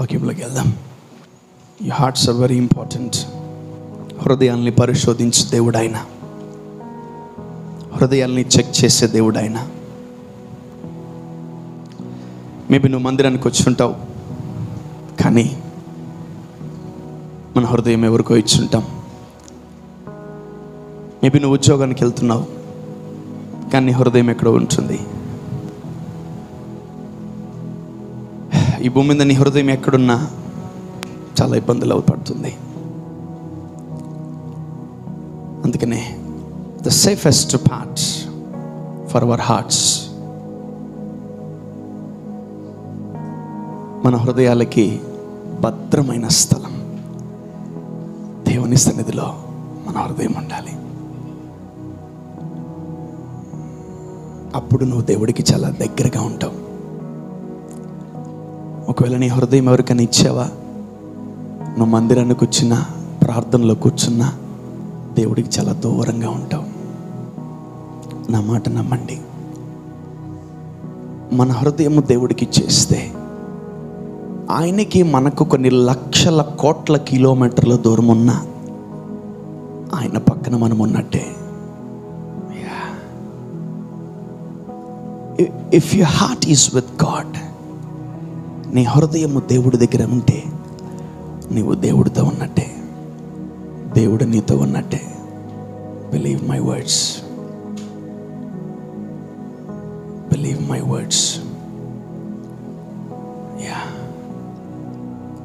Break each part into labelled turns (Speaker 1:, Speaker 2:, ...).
Speaker 1: వాక్యంలోకి వెళ్దాం. ఈ హార్ట్స్ ఆర్ వెరీ ఇంపార్టెంట్. హృదయాల్ని పరిశోధించే దేవుడు ఆయన, హృదయాల్ని చెక్ చేసే దేవుడు ఆయన. మేబీ నువ్వు మందిరానికి వచ్చి ఉంటావు, కానీ మన హృదయం ఎవరికో ఇచ్చుంటాం. మేబీ నువ్వు ఉద్యోగానికి వెళ్తున్నావు, కానీ హృదయం ఎక్కడో ఉంటుంది. ఈ భూమి మీద నీ హృదయం ఎక్కడున్నా చాలా ఇబ్బందులు పడుతుంది. అందుకనే the safest part for our hearts, మన హృదయాలకి భద్రమైన స్థలం దేవుని సన్నిధిలో మన హృదయం ఉండాలి. అప్పుడు నువ్వు దేవుడికి చాలా దగ్గరగా ఉంటావు. ఒకవేళ నీ హృదయం ఎవరికైనా ఇచ్చావా, నువ్వు మందిరాన్ని కూర్చున్నా, ప్రార్థనలో కూర్చున్నా దేవుడికి చాలా దూరంగా ఉంటావు. నా మాట నమ్మండి. మన హృదయము దేవుడికి ఇచ్చేస్తే ఆయనకి మనకు కొన్ని లక్షల కోట్ల కిలోమీటర్ల దూరం ఉన్నా ఆయన పక్కన మనం ఉన్నట్టే. If your heart is with God, నీ హృదయము దేవుడి దగ్గర ఉంటే నీవు దేవుడితో ఉన్నట్టే, దేవుడు నీతో ఉన్నట్టే. Believe my words, believe my words. Yeah,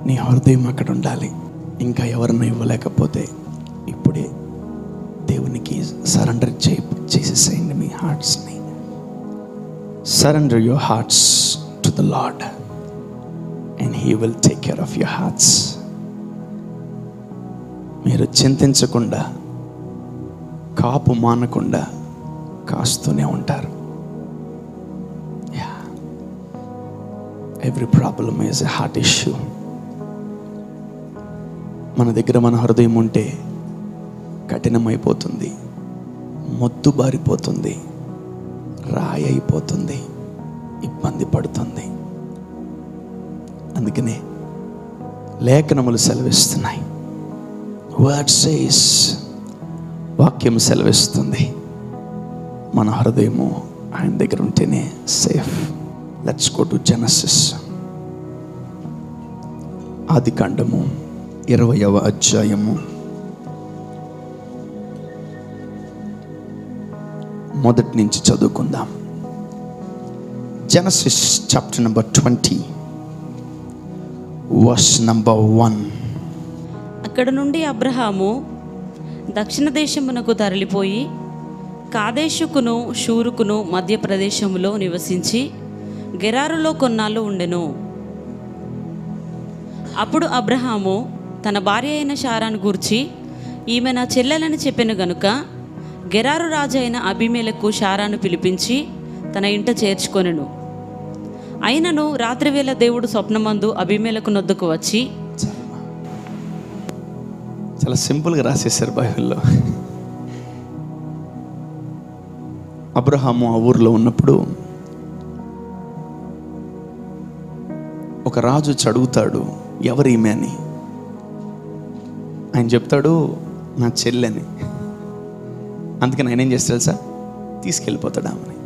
Speaker 1: నీ హృదయం అక్కడ ఉండాలి. ఇంకా ఎవరిని ఇవ్వలేకపోతే ఇప్పుడే దేవునికి సరెండర్ చేసేసేయండి మీ హార్ట్స్ని. Surrender your hearts to the lord and he will take care of your hearts. మీరు చింతించకుండా, కాపు మానకుండా కాస్తూనే ఉంటారు. Every problem is a heart issue. మన దగ్గర మన హృదయం ఉంటే కఠినమైపోతుంది, మొద్దు బారిపోతుంది, రాయి అయిపోతుంది, ఇబ్బంది పడుతుంది. అందుకనే లేఖనములు సెలవిస్తున్నాయి. వర్డ్ సేస్, వాక్యం సెలవిస్తుంది, మన హృదయము ఆయన దగ్గర ఉంటేనే safe. Let's go to Genesis. ఆదికాండము 20వ అధ్యాయము మొదటి నుంచి చదువుకుందాం. Genesis chapter number 20 verse number 1.
Speaker 2: అక్కడ నుండి అబ్రహాము దక్షిణ దేశమునకు తరలిపోయి కాదేషుకును షూరుకును మధ్య ప్రదేశములో నివసించి గెరారులో కొన్నాళ్ళు ఉండెను. అప్పుడు అబ్రహాము తన భార్య అయిన శారాను గూర్చి, ఈమె నా చెల్లెలని చెప్పెను గనుక గెరారు రాజు అయిన అబీమెలెకు శారాను పిలిపించి తన ఇంట చేర్చుకొనెను. అయినను రాత్రివేళ దేవుడు స్వప్నమందు అబీమెలెకు నొద్దకు వచ్చి,
Speaker 1: చాలా సింపుల్గా రాసేశారు బైబిల్లో. అబ్రహాము ఆ ఊరిలో ఉన్నప్పుడు ఒక రాజు అడుగుతాడు, ఎవరు ఈమె అని. ఆయన చెప్తాడు, నా చెల్లెని. అందుకని ఆయన ఏం చేస్తాడు తెలుసా, తీసుకెళ్ళిపోతాడు ఆమెని.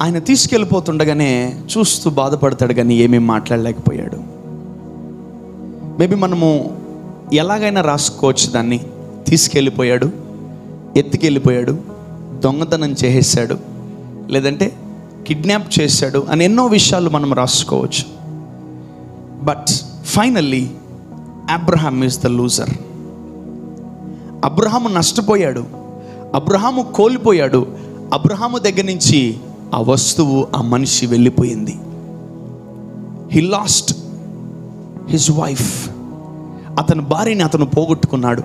Speaker 1: ఆయన తీసుకెళ్ళిపోతుండగానే చూస్తూ బాధపడతాడు, కానీ ఏమేమి మాట్లాడలేకపోయాడు. మేబీ మనము ఎలాగైనా రాసుకోవచ్చు దాన్ని. తీసుకెళ్ళిపోయాడు, ఎత్తుకెళ్ళిపోయాడు, దొంగతనం చేసేసాడు, లేదంటే కిడ్నాప్ చేశాడు అని ఎన్నో విషయాలు మనం రాసుకోవచ్చు. But finally Abraham is the loser. Abraham నష్టపోయాడు, అబ్రహాము కోల్పోయాడు. అబ్రహాము దగ్గర నుంచి ఆ వస్తువు, ఆ మనిషి వెళ్ళిపోయింది. He lost his wife. అతని భార్యని అతను పోగొట్టుకున్నాడు.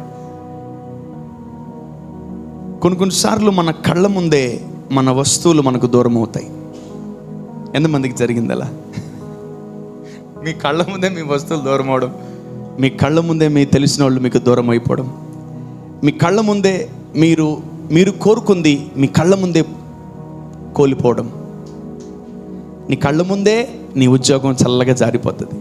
Speaker 1: కొన్నిసార్లు మన కళ్ళ ముందే మన వస్తువులు మనకు దూరం అవుతాయి. ఎంతమందికి జరిగింది అలా? మీ కళ్ళ ముందే మీ వస్తువులు దూరం అవడం, మీ కళ్ళ ముందే మీ తెలిసిన వాళ్ళు మీకు దూరం అయిపోవడం, మీ కళ్ళ ముందే మీరు కోరుకుంది మీ కళ్ళ ముందే కోల్పోవడం. నీ కళ్ళ ముందే నీ ఉద్యోగం చల్లగా జారిపోతుంది,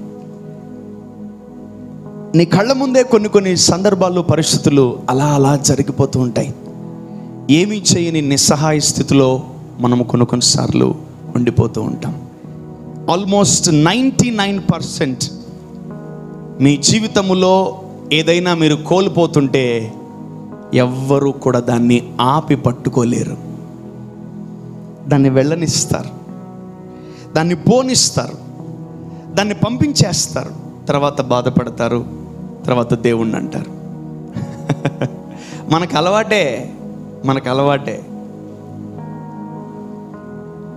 Speaker 1: నీ కళ్ళ ముందే కొన్ని సందర్భాలు, పరిస్థితులు అలా జరిగిపోతూ ఉంటాయి. ఏమీ చేయని నిస్సహాయ స్థితిలో మనము కొన్నిసార్లు ఉండిపోతూ ఉంటాం. ఆల్మోస్ట్ 99% మీ జీవితంలో ఏదైనా మీరు కోల్పోతుంటే ఎవ్వరూ కూడా దాన్ని ఆపి పట్టుకోలేరు. దాన్ని వెళ్ళనిస్తారు, దాన్ని పోనిస్తారు, దాన్ని పంపించేస్తారు. తర్వాత బాధపడతారు, తర్వాత దేవుణ్ణి అంటారు. మనకు అలవాటే.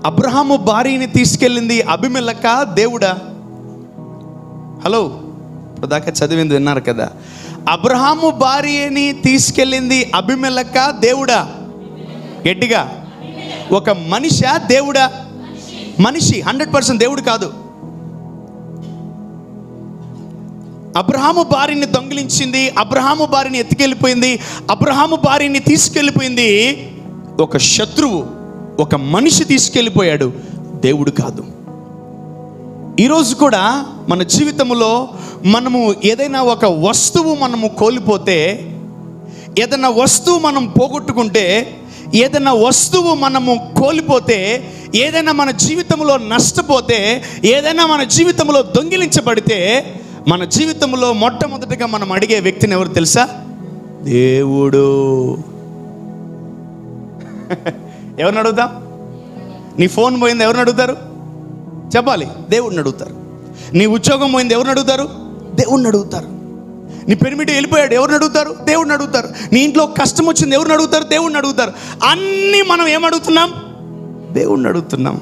Speaker 1: అబ్రహాము భార్యని తీసుకెళ్ళింది అబీమెలెకా, దేవుడా? హలో, ఇప్పటిదాకా చదివింది విన్నారు కదా. అబ్రహాము భార్యని తీసుకెళ్ళింది అబీమెలెకా, దేవుడా? గట్టిగా. ఒక మనిషా, దేవుడా? మనిషి. 100% దేవుడు కాదు. అబ్రహాము భార్యని దొంగిలించింది, అబ్రహాము భార్యని ఎత్తుకెళ్ళిపోయింది, అబ్రహాము భార్యని తీసుకెళ్ళిపోయింది ఒక శత్రువు, ఒక మనిషి తీసుకెళ్ళిపోయాడు, దేవుడు కాదు. ఈరోజు కూడా మన జీవితంలో మనము ఏదైనా ఒక వస్తువు మనము కోల్పోతే, ఏదైనా వస్తువు మనం పోగొట్టుకుంటే, ఏదైనా వస్తువు మనము కోల్పోతే, ఏదైనా మన జీవితంలో నష్టపోతే, ఏదైనా మన జీవితంలో దొంగిలించబడితే, మన జీవితంలో మొట్టమొదటిగా మనం అడిగే వ్యక్తిని ఎవరు తెలుసా? దేవుడు. ఎవరిని అడుగుతాం? నీ ఫోన్ పోయింది, ఎవరిని అడుగుతారు? చెప్పాలి, దేవుడిని అడుగుతారు. నీ ఉద్యోగం పోయింది, ఎవరిని అడుగుతారు? దేవుడిని అడుగుతారు. నీ పెనిమిటి వెళ్ళిపోయాడు, ఎవరిని అడుగుతారు? దేవుడిని అడుగుతారు. నీ ఇంట్లో కష్టం వచ్చింది, ఎవరిని అడుగుతారు? దేవుడిని అడుగుతారు. అన్నీ మనం ఏమడుగుతున్నాం? దేవుడిని అడుగుతున్నాం.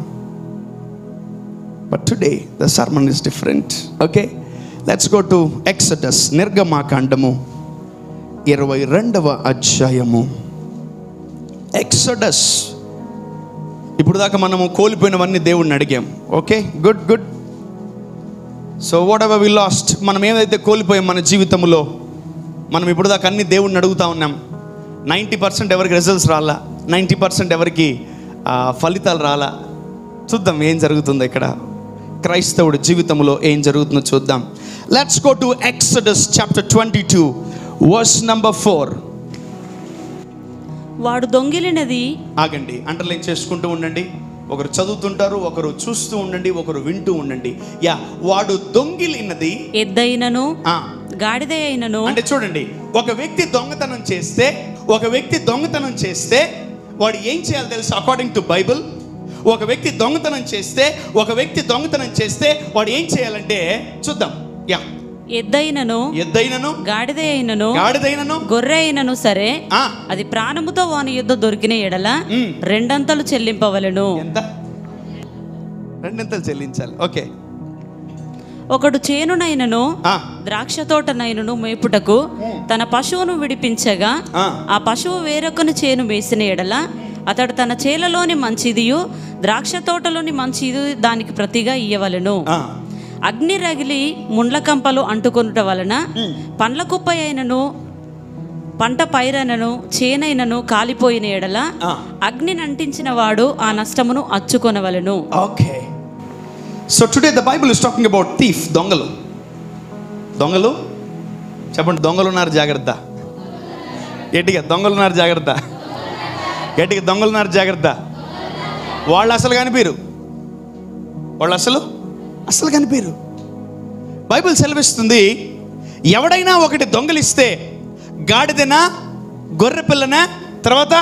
Speaker 1: But today the sermon is different. Okay, let's go to Exodus, నిర్గమాకాండము 22వ అధ్యాయము. ఎక్సడస్. ఇప్పుడు దాకా మనము కోల్పోయినవన్నీ దేవుడిని అడిగాం. Okay, good. So whatever we lost, మనం ఏదైతే కోల్పోయాం మన జీవితంలో, మనం ఇప్పుడు దాకా అన్ని దేవుడిని అడుగుతా ఉన్నాం. 90% ఎవరికి రిజల్ట్స్ రాలా, 90% ఎవరికి ఫలితాలు రాలా. చూద్దాం ఏం జరుగుతుందో ఇక్కడ క్రైస్తవుడి జీవితంలో ఏం జరుగుతుందో చూద్దాం. Let's go to Exodus chapter 22 verse number 4.
Speaker 2: వాడు దొంగిలినది.
Speaker 1: ఆగండి, అండర్లైన్ చేసుకుంటూ ఉండండి. ఒకరు చదువుతుంటారు, ఒకరు చూస్తూ ఉండండి, ఒకరు వింటూ ఉండండి. వాడు దొంగిలినది ఎద్దైనను గాడిద అయినను. అంటే చూడండి, ఒక వ్యక్తి దొంగతనం చేస్తే వాడు ఏం చేయాలి తెలుసు? అకార్డింగ్ టు బైబిల్, ఒక వ్యక్తి దొంగతనం చేస్తే వాడు ఏం చేయాలంటే చూద్దాం.
Speaker 2: ఎద్దైనను గాడిద అయినను గొర్రె అయినను సరే, అది ప్రాణముతో వాని యుద్ధ దొరికిన ఎడల 2 అంతలు చెల్లింపవలెను.
Speaker 1: ఎంత? 2 అంతలు చెల్లించాలి. ఓకే.
Speaker 2: ఒకడు చేనునైనను ద్రాక్ష తోటనైనను మేపుటకు తన పశువును విడిపించగా, ఆ పశువు వేరొకని చేను వేసిన ఎడల అతడు తన చేలలోని మంచిదియు ద్రాక్ష తోటలోని మంచిది దానికి ప్రతిగా ఇయ్యవలెను. అగ్ని రగిలి ముండ్ల కంపలు అంటుకొనుట వలన పండ్ల కుప్ప అయినను పంట పైరనను చేనైనను కాలిపోయిన ఎడల అగ్నిని అంటించిన వాడు ఆ నష్టమును అచ్చుకొనవలెను.
Speaker 1: Okay, so today the Bible is talking about thief. దొంగలు చెప్పండి. దొంగలున్నారు జాగ్రత్త. గట్టిగా దొంగలున్నారు జాగ్రత్త. వాళ్ళు అసలు కనిపించరు. బైబిల్ సెలవిస్తుంది, ఎవడైనా ఒకటి దొంగలిస్తే, గాడిదనా గొర్రె పిల్లనా తర్వాత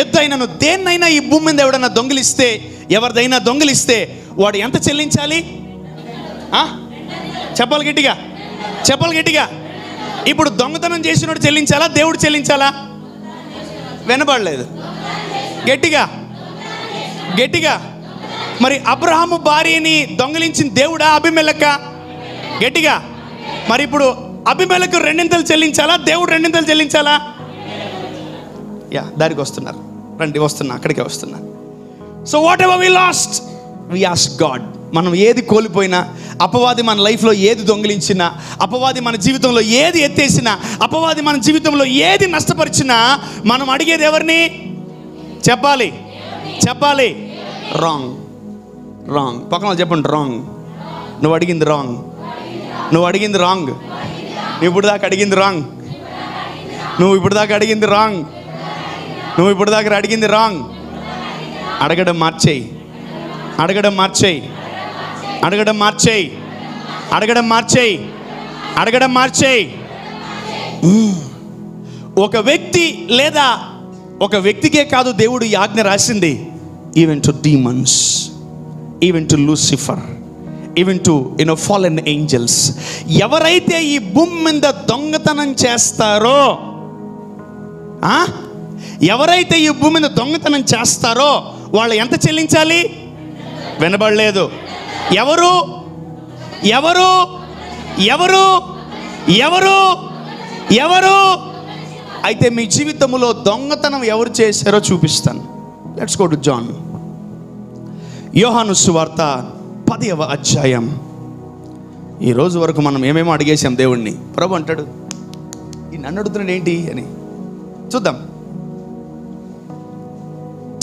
Speaker 1: ఎద్దైనను దేన్నైనా ఈ భూమి మీద ఎవడైనా దొంగిలిస్తే, ఎవరిదైనా దొంగిలిస్తే వాడు ఎంత చెల్లించాలి? చెప్పాలి గట్టిగా. ఇప్పుడు దొంగతనం చేసినోడు చెల్లించాలా, దేవుడు చెల్లించాలా? వినబడలేదు. గట్టిగా. మరి అబ్రహాము భార్యని దొంగిలించిన దేవుడా అబీమెలెకా? గట్టిగా. మరి ఇప్పుడు అబీమెలెకు 2 అంతలు చెల్లించాలా, దేవుడు 2 అంతలు చెల్లించాలా? దానికి వస్తున్నారు, రండి, అక్కడికే వస్తున్నా. So whatever we lost, we ask God. మనం ఏది కోల్పోయినా, అపవాది మన లైఫ్లో ఏది దొంగిలించినా, అపవాది మన జీవితంలో ఏది ఎత్తేసినా, అపవాది మన జీవితంలో ఏది నష్టపరిచినా, మనం అడిగేది ఎవరిని? చెప్పాలి. రాంగ్. పక్కన చెప్పండి, రాంగ్. నువ్వు అడిగింది రాంగ్. ఇప్పుడు దాకా అడిగింది రాంగ్. నువ్వు ఇప్పుడు దాకా అడిగింది రాంగ్. నువ్వు ఇప్పుడు దాకా అడిగింది రాంగ్. అడగడం మార్చేయి. అడగడం మార్చేయి. అడగడం మార్చేయి. అడగడం మార్చేయి. అడగడం మార్చేయి. ఒక వ్యక్తి లేదా ఒక వ్యక్తికే కాదు దేవుడు ఈ ఆజ్ఞ రాసింది. Even to demons, even to Lucifer, even to fallen angels. ఎవరైతే ఈ భూమి మీద దొంగతనం చేస్తారో, ఎవరైతే ఈ భూమి మీద దొంగతనం చేస్తారో వాళ్ళు ఎంత చెల్లించాలి? వినబడలేదు. ఎవరు ఎవరు ఎవరు ఎవరు ఎవరు అయితే మీ జీవితంలో దొంగతనం ఎవరు చేశారో చూపిస్తాను. Let's go to John. యోహాను సువార్త 10వ అధ్యాయం. ఈ రోజు వరకు మనం ఏమేమో అడిగేసాం దేవుణ్ణి. ప్రభు అంటాడు, ఈ నన్ను అడుగుతున్నాడు ఏంటి అని. చూద్దాం.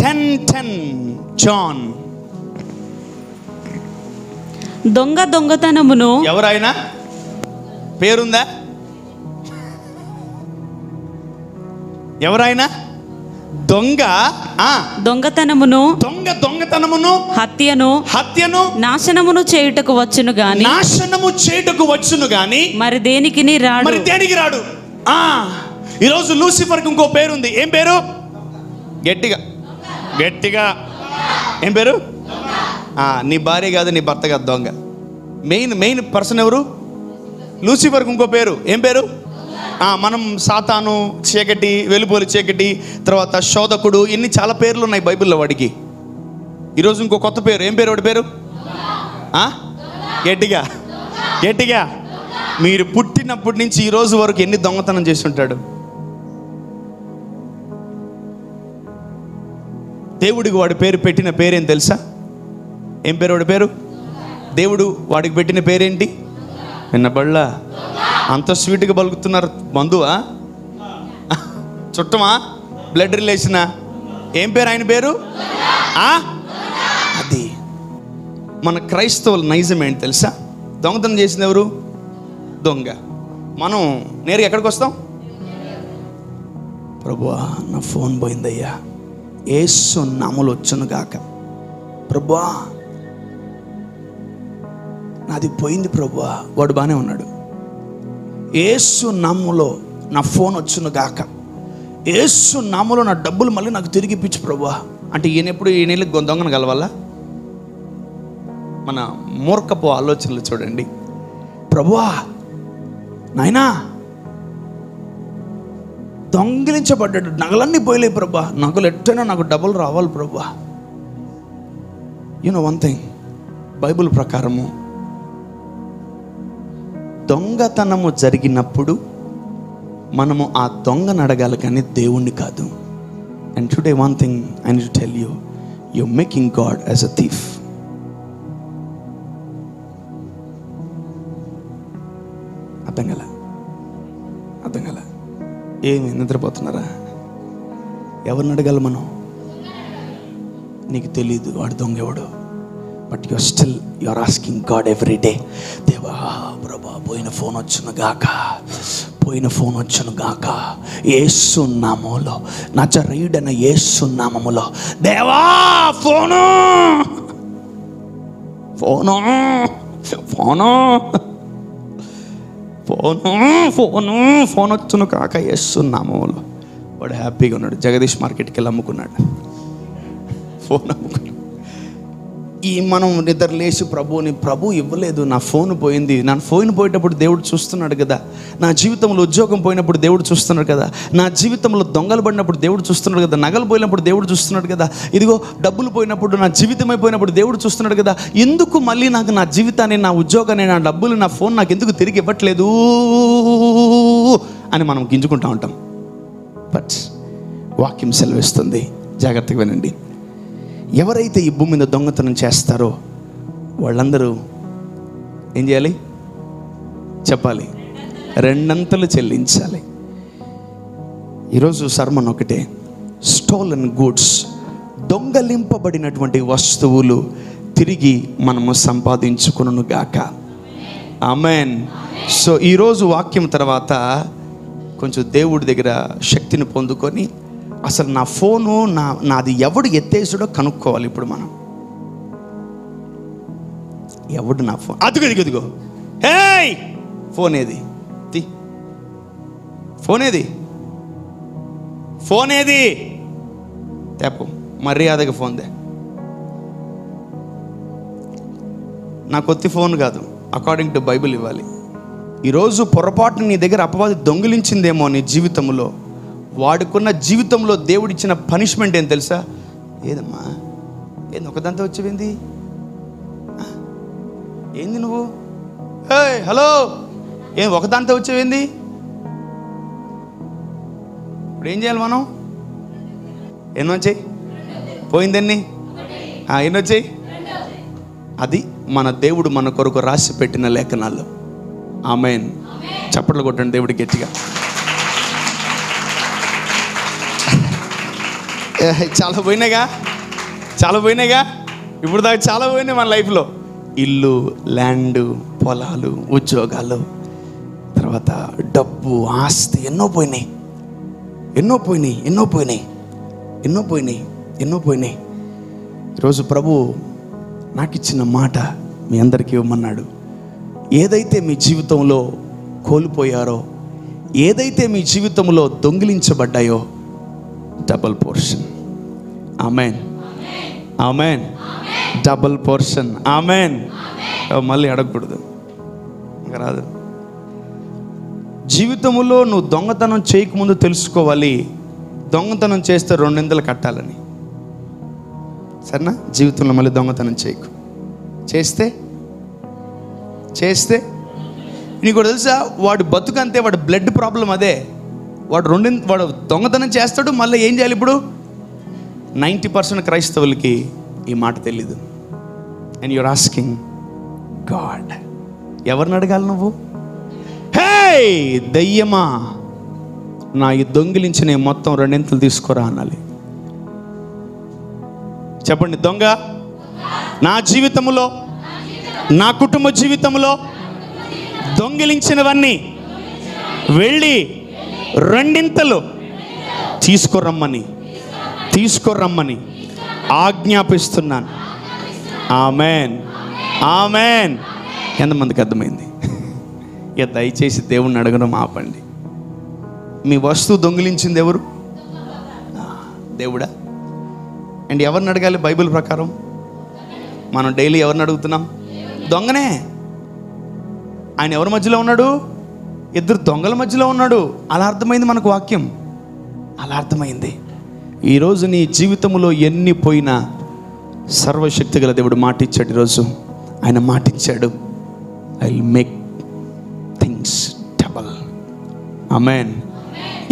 Speaker 1: 10:10 జాన్.
Speaker 2: దొంగతనమును
Speaker 1: ఎవరైనా పేరుందా? ఎవరైనా
Speaker 2: దొంగతనమును
Speaker 1: హత్యను
Speaker 2: నాశనమును చేయుటకు వచ్చును గాని మరి దేనికి రాడు.
Speaker 1: ఈరోజు లూసిఫర్కి ఇంకో పేరుంది. ఏం పేరు? గట్టిగా గట్టిగా ఏం పేరు? నీ భార్య కాదు, నీ భర్త కాదు, దొంగ. మెయిన్ పర్సన్ ఎవరు? లూసిఫర్కి ఇంకో పేరు. ఏం పేరు? మనం సాతాను, చీకటి, వెలుపలి చీకటి, తర్వాత శోధకుడు, ఇన్ని చాలా పేర్లు ఉన్నాయి బైబిల్లో వాడికి. ఈరోజు ఇంకో కొత్త పేరు. ఏం పేరు వాడి పేరు? గట్టిగా గట్టిగా. మీరు పుట్టినప్పటి నుంచి ఈ రోజు వరకు ఎన్ని దొంగతనం చేసి ఉంటాడు? దేవుడికి వాడి పేరు పెట్టిన పేరేం తెలుసా? ఏం పేరు వాడి పేరు? దేవుడు వాడికి పెట్టిన పేరేంటి? విన్నబళ్ళ. అంత స్వీట్గా పలుకుతున్నారు. బంధువా? చుట్టమా? బ్లడ్ రిలేషనా? ఏం పేరు ఆయన పేరు? అది మన క్రైస్తవుల నైజం ఏంటి తెలుసా? దొంగతనం చేసింది ఎవరు? దొంగ. మనం నేరుగా ఎక్కడికి వస్తాం? ప్రభువా నా ఫోన్ పోయిందయ్యా, యేసు నామములో వచ్చును గాక. ప్రభువా నాది పోయింది ప్రభువా. వాడు బాగానే ఉన్నాడు. యేసు నామములో నా ఫోన్ వచ్చును గాక. యేసు నామములో నా డబ్బులు మళ్ళీ నాకు తిరిగి ఇప్పించు ప్రభువా అంటే ఈయనెప్పుడు ఈయనకి దొంగను కలవాలా? మన మూర్ఖపు ఆలోచనలు చూడండి. ప్రభువా నాయనా దొంగిలించబడ్డాడు, నగలన్నీ పోయలే ప్రభా, నగలు ఎట్టైనా నాకు డబ్బులు రావాలి ప్రభా. వన్ థింగ్, బైబిల్ ప్రకారము దొంగతనము జరిగినప్పుడు మనము ఆ దొంగను అడగాలి కానీ దేవుణ్ణి కాదు. And today one thing I need to tell you, you're making God as a thief. అర్థం గల ఏమి నిద్రపోతున్నారా? ఎవరిని అడగాలి మనం? నీకు తెలీదు వాడు దొంగ ఎవడు. But you are asking God every day. దేవా ప్రభా పోయిన ఫోన్ వచ్చును గాక యేసు నామములో, నజరేయుడైన యేసు నామములో. దేవా ఫోన్ వచ్చును కాక యేసు నామములో. వాడు హ్యాపీగా ఉన్నాడు. జగదీష్ మార్కెట్కి వెళ్ళి అమ్ముకున్నాడు, ఫోన్ అమ్ముకున్నాడు. ఈ మనం నిద్ర లేచి ప్రభు ఇవ్వలేదు, నా ఫోన్ పోయింది. నా ఫోన్ పోయేటప్పుడు దేవుడు చూస్తున్నాడు కదా, నా జీవితంలో ఉద్యోగం పోయినప్పుడు దేవుడు చూస్తున్నాడు కదా, నా జీవితంలో దొంగలు పడినప్పుడు దేవుడు చూస్తున్నాడు కదా, నగలు పోయినప్పుడు దేవుడు చూస్తున్నాడు కదా, ఇదిగో డబ్బులు పోయినప్పుడు, నా జీవితం అయిపోయినప్పుడు దేవుడు చూస్తున్నాడు కదా. ఎందుకు మళ్ళీ నాకు నా జీవితాన్ని, నా ఉద్యోగాన్ని, నా డబ్బులు, నా ఫోన్ నాకు ఎందుకు తిరిగి ఇవ్వట్లేదు అని మనం గింజుకుంటూ ఉంటాం. బట్ వాక్యం సెలవిస్తుంది, జాగ్రత్తగా వినండి. ఎవరైతే ఈ భూమి మీద దొంగతనం చేస్తారో వాళ్ళందరూ ఏం చేయాలి చెప్పాలి? రెండంతలు చెల్లించాలి. ఈరోజు సర్మన్ ఒకటే, స్టోలన్ గూడ్స్, దొంగలింపబడినటువంటి వస్తువులు తిరిగి మనము సంపాదించుకును గాక. ఆమెన్. సో ఈరోజు వాక్యం తర్వాత కొంచెం దేవుడి దగ్గర శక్తిని పొందుకొని అసలు నా ఫోను నాది ఎవడు ఎత్తేసాడో కనుక్కోవాలి. ఇప్పుడు మనం ఎవడు నా ఫోన్ అదిగో హేయ్ ఫోన్ ఏది ఫోన్ ఏది తేపు మర్యాదగా ఫోన్ దే. నా కొత్త ఫోన్ కాదు, అకార్డింగ్ టు బైబిల్ ఇవ్వాలి. ఈరోజు పొరపాటున నీ దగ్గర అపవాది దొంగిలించిందేమో నీ జీవితంలో. వాడుకున్న జీవితంలో దేవుడిచ్చిన పనిష్మెంట్ ఏం తెలుసా? ఏదమ్మా ఏంది ఒకదంతా వచ్చేవింది, ఏంది నువ్వు హలో ఏం ఒకదాంతో వచ్చేవింది? ఇప్పుడు ఏం చేయాలి మనం? ఎన్ని వచ్చాయి? పోయిందన్ని ఎన్ని వచ్చాయి? అది మన దేవుడు మన కొరకు రాసి పెట్టిన లేఖనాల్లో. ఆమేన్. చప్పట్లు కొట్టండి దేవుడి గట్టిగా. చాలా పోయినాయిగా ఇప్పుడు దాకా చాలా పోయినాయి మన లైఫ్లో. ఇల్లు, ల్యాండ్, పొలాలు, ఉద్యోగాలు, తర్వాత డబ్బు, ఆస్తి ఎన్నో పోయినాయి. ఈరోజు ప్రభు నాకు ఇచ్చిన మాట మీ అందరికీ ఇవ్వమన్నాడు. ఏదైతే మీ జీవితంలో కోల్పోయారో, ఏదైతే మీ జీవితంలో దొంగిలించబడ్డాయో double portion. Amen, amen. Double portion. Amen. మళ్ళీ అడగకూడదు, ఇంకా రాదు. జీవితంలో నువ్వు దొంగతనం చేయకముందు తెలుసుకోవాలి, దొంగతనం చేస్తే 200 కట్టాలని. సరేనా? జీవితంలో మళ్ళీ దొంగతనం చేయకు. చేస్తే నీకు తెలుసా, వాడు బతుకంతే, వాడు బ్లడ్ ప్రాబ్లం అదే. వాడు దొంగతనం చేస్తాడు, మళ్ళీ ఏం చేయాలి? ఇప్పుడు 90% క్రైస్తవులకి ఈ మాట తెలీదు. అండ్ యూర్ ఆస్కింగ్ గాడ్, ఎవరిని అడగాలి నువ్వు? హే దయ్యమా, నా ఈ దొంగిలించిన మొత్తం 2 తీసుకురా అనాలి. చెప్పండి, దొంగ నా జీవితంలో, నా కుటుంబ జీవితంలో దొంగిలించినవన్నీ వెళ్ళి 2 తీసుకురమ్మని ఆజ్ఞాపిస్తున్నాను. Amen, amen. ఎంతమందికి అర్థమైంది? ఇక దయచేసి దేవుణ్ణి అడగడం ఆపండి. మీ వస్తువు దొంగిలించింది ఎవరు? దేవుడా. అండ్ ఎవరిని అడగాలి? బైబిల్ ప్రకారం మనం డైలీ ఎవరిని అడుగుతున్నాం? దొంగనే. ఆయన ఎవరి మధ్యలో ఉన్నాడు? 2 దొంగల మధ్యలో ఉన్నాడు. అలా అర్థమైంది మనకు వాక్యం, అలా అర్థమైంది. ఈరోజు నీ జీవితంలో ఎన్ని పోయినా సర్వశక్తి గల దేవుడు మాట ఇచ్చాడు. ఈరోజు ఆయన మాట ఇచ్చాడు, I will make things double. Amen.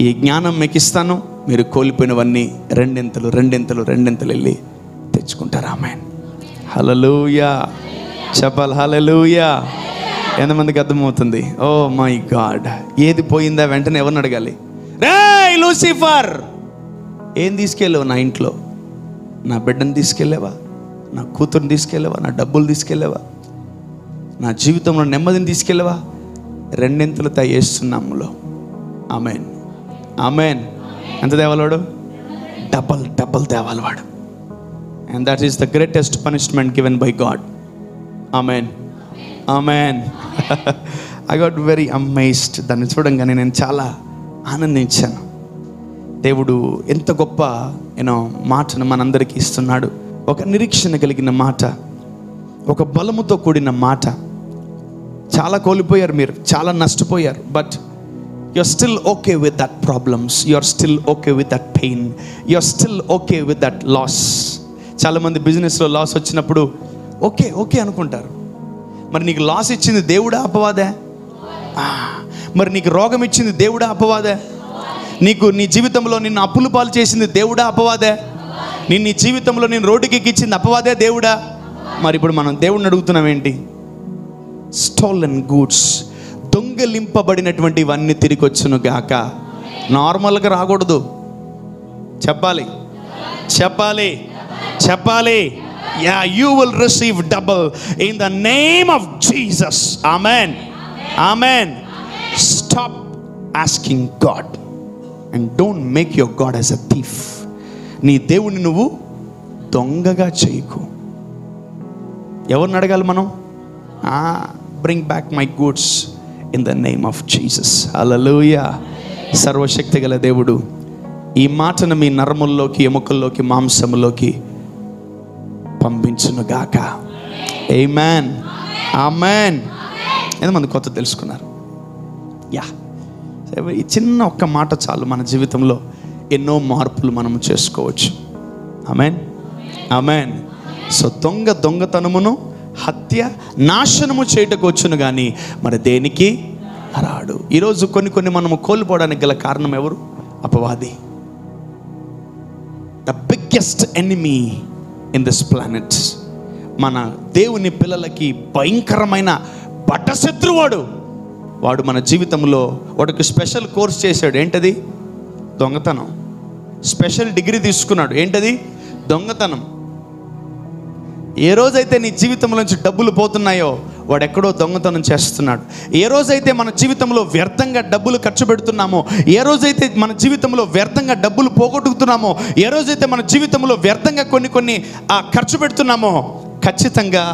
Speaker 1: ఈ జ్ఞానం మీకు ఇస్తాను, మీరు కోల్పోయినవన్నీ 2 వెళ్ళి తెచ్చుకుంటారు. ఆమెన్. హల్లెలూయా. చెప్పాలి హల్లెలూయా. ఎంతమందికి అర్థమవుతుంది? Oh my God. ఏది పోయిందా వెంటనే ఎవరిని అడగాలి? రేయ్ లూసిఫర్, ఏం తీసుకెళ్ళావు? నా ఇంట్లో నా బిడ్డను తీసుకెళ్ళావా? నా కూతురుని తీసుకెళ్ళావా? నా డబ్బులు తీసుకెళ్ళావా? నా జీవితంలో నెమ్మదిని తీసుకెళ్ళావా? 2 తయేస్తున్నాములో. Amen, amen. ఎంత తేవాలవాడు? డబల్ తేవాలి వాడు. And that is the greatest punishment given by God. Amen, amen. I got very amazed. దాన్ని చూడంగానే నేను చాలా ఆనందించాను. దేవుడు ఎంత గొప్ప మాటను మనందరికీ ఇస్తున్నాడు. ఒక నిరీక్షణ కలిగిన మాట, ఒక బలముతో కూడిన మాట. చాలా కోల్పోయారు మీరు, చాలా నష్టపోయారు. But you're still okay with that problems, you're still okay with that pain, you're still okay with that loss. చాలా మంది బిజినెస్లో లాస్ వచ్చినప్పుడు ఓకే అనుకుంటారు. మరి నీకు లాస్ ఇచ్చింది దేవుడా అపవాదే? మరి నీకు రోగం ఇచ్చింది దేవుడా అపవాదే? నీకు నీ జీవితంలో నిన్ను అప్పులు పాలు చేసింది దేవుడా అపవాదే? నీ జీవితంలో నేను రోడ్డుకి ఎక్కించింది అపవాదే దేవుడా? మరి ఇప్పుడు మనం దేవుడిని అడుగుతున్నాం ఏంటి? స్టోలెన్ గూడ్స్, దొంగలింపబడినటువంటివన్నీ తిరిగి వచ్చును గాక. నార్మల్గా రాకూడదు. చెప్పాలి. Yeah, you will receive double in the name of Jesus. Amen. Amen. Stop asking God and don't make your God as a thief. నీ దేవుని నువ్వు దొంగగా చేయకు. ఎవరిని అడగాలి మనం? Bring back my goods in the name of Jesus. Hallelujah. సర్వశక్తి గల దేవుడు ఈ మాటను మీ నరముల్లోకి, ఎముకల్లోకి, మాంసములోకి పంపించును గాక. ఆమేన్. ఆమేన్. ఎంతమంది కొత్త తెలుసుకున్నారు? యా, ఈ చిన్న ఒక్క మాట చాలు మన జీవితంలో ఎన్నో మార్పులు మనము చేసుకోవచ్చు. ఆమేన్. ఆమేన్. సో దొంగతనమును, హత్య, నాశనము చేయటకు వచ్చును కానీ మరి దేనికి రాడు. ఈరోజు కొన్ని మనము కోల్పోవడానికి గల కారణం ఎవరు? అపవాది. The biggest enemy in this planet. మన దేవుని పిల్లలకి భయంకరమైన బట్టశత్రువాడు. వాడు మన జీవితంలో వాడికి స్పెషల్ కోర్స్ చేశాడు. ఏంటది? దొంగతనం. స్పెషల్ డిగ్రీ తీసుకున్నాడు. ఏంటది? దొంగతనం. ఏ రోజైతే నీ జీవితంలోంచి డబ్బులు పోతున్నాయో వాడు ఎక్కడో దొంగతనం చేస్తున్నాడు. ఏ రోజైతే మన జీవితంలో వ్యర్థంగా డబ్బులు ఖర్చు పెడుతున్నామో, ఏ రోజైతే మన జీవితంలో వ్యర్థంగా డబ్బులు పోగొట్టుకుతున్నామో, ఏ రోజైతే మన జీవితంలో వ్యర్థంగా కొన్ని ఖర్చు పెడుతున్నామో, ఖచ్చితంగా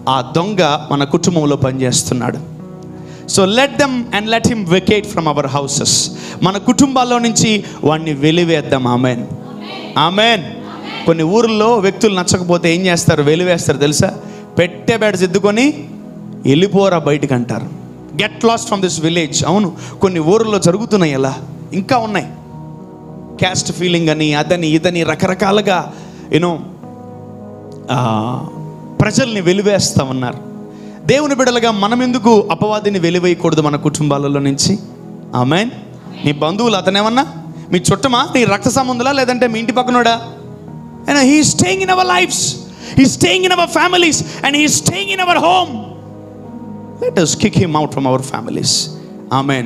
Speaker 1: ఆ దొంగ మన కుటుంబంలో పనిచేస్తున్నాడు. So let him vacate from our houses. మన కుటుంబాల్లో నుంచి వాడిని వెలివేద్దాం. ఆమెన్. ఆమెన్. కొన్ని ఊర్లో వ్యక్తులు నచ్చకపోతే ఏం చేస్తారు? వెలివేస్తారు. తెలుసా? పెట్టే బెడ సిద్దుకొని వెళ్ళిపోరా బయటికి అంటారు. Get lost from this village. అవును, కొన్ని ఊర్లో జరుగుతున్నాయి. ఎలా ఇంకా ఉన్నాయి. క్యాస్ట్ ఫీలింగ్ అని, అదని ఇదని రకరకాలుగా ప్రజల్ని వెలివేస్తా ఉన్నారు. దేవుని బిడ్డలుగా మనం ఎందుకు అపవాదిని వెలివేయకూడదు మన కుటుంబాలలో నుంచి? ఆమేన్. నీ బంధువులు అతనేమన్నా మీ చుట్టమా, నీ రక్త సంబంధులా, లేదంటే మీ ఇంటి పక్కనోడా? And he is staying in our lives. He is staying in our families and he is staying in our home. Let us kick him out from our families. Amen.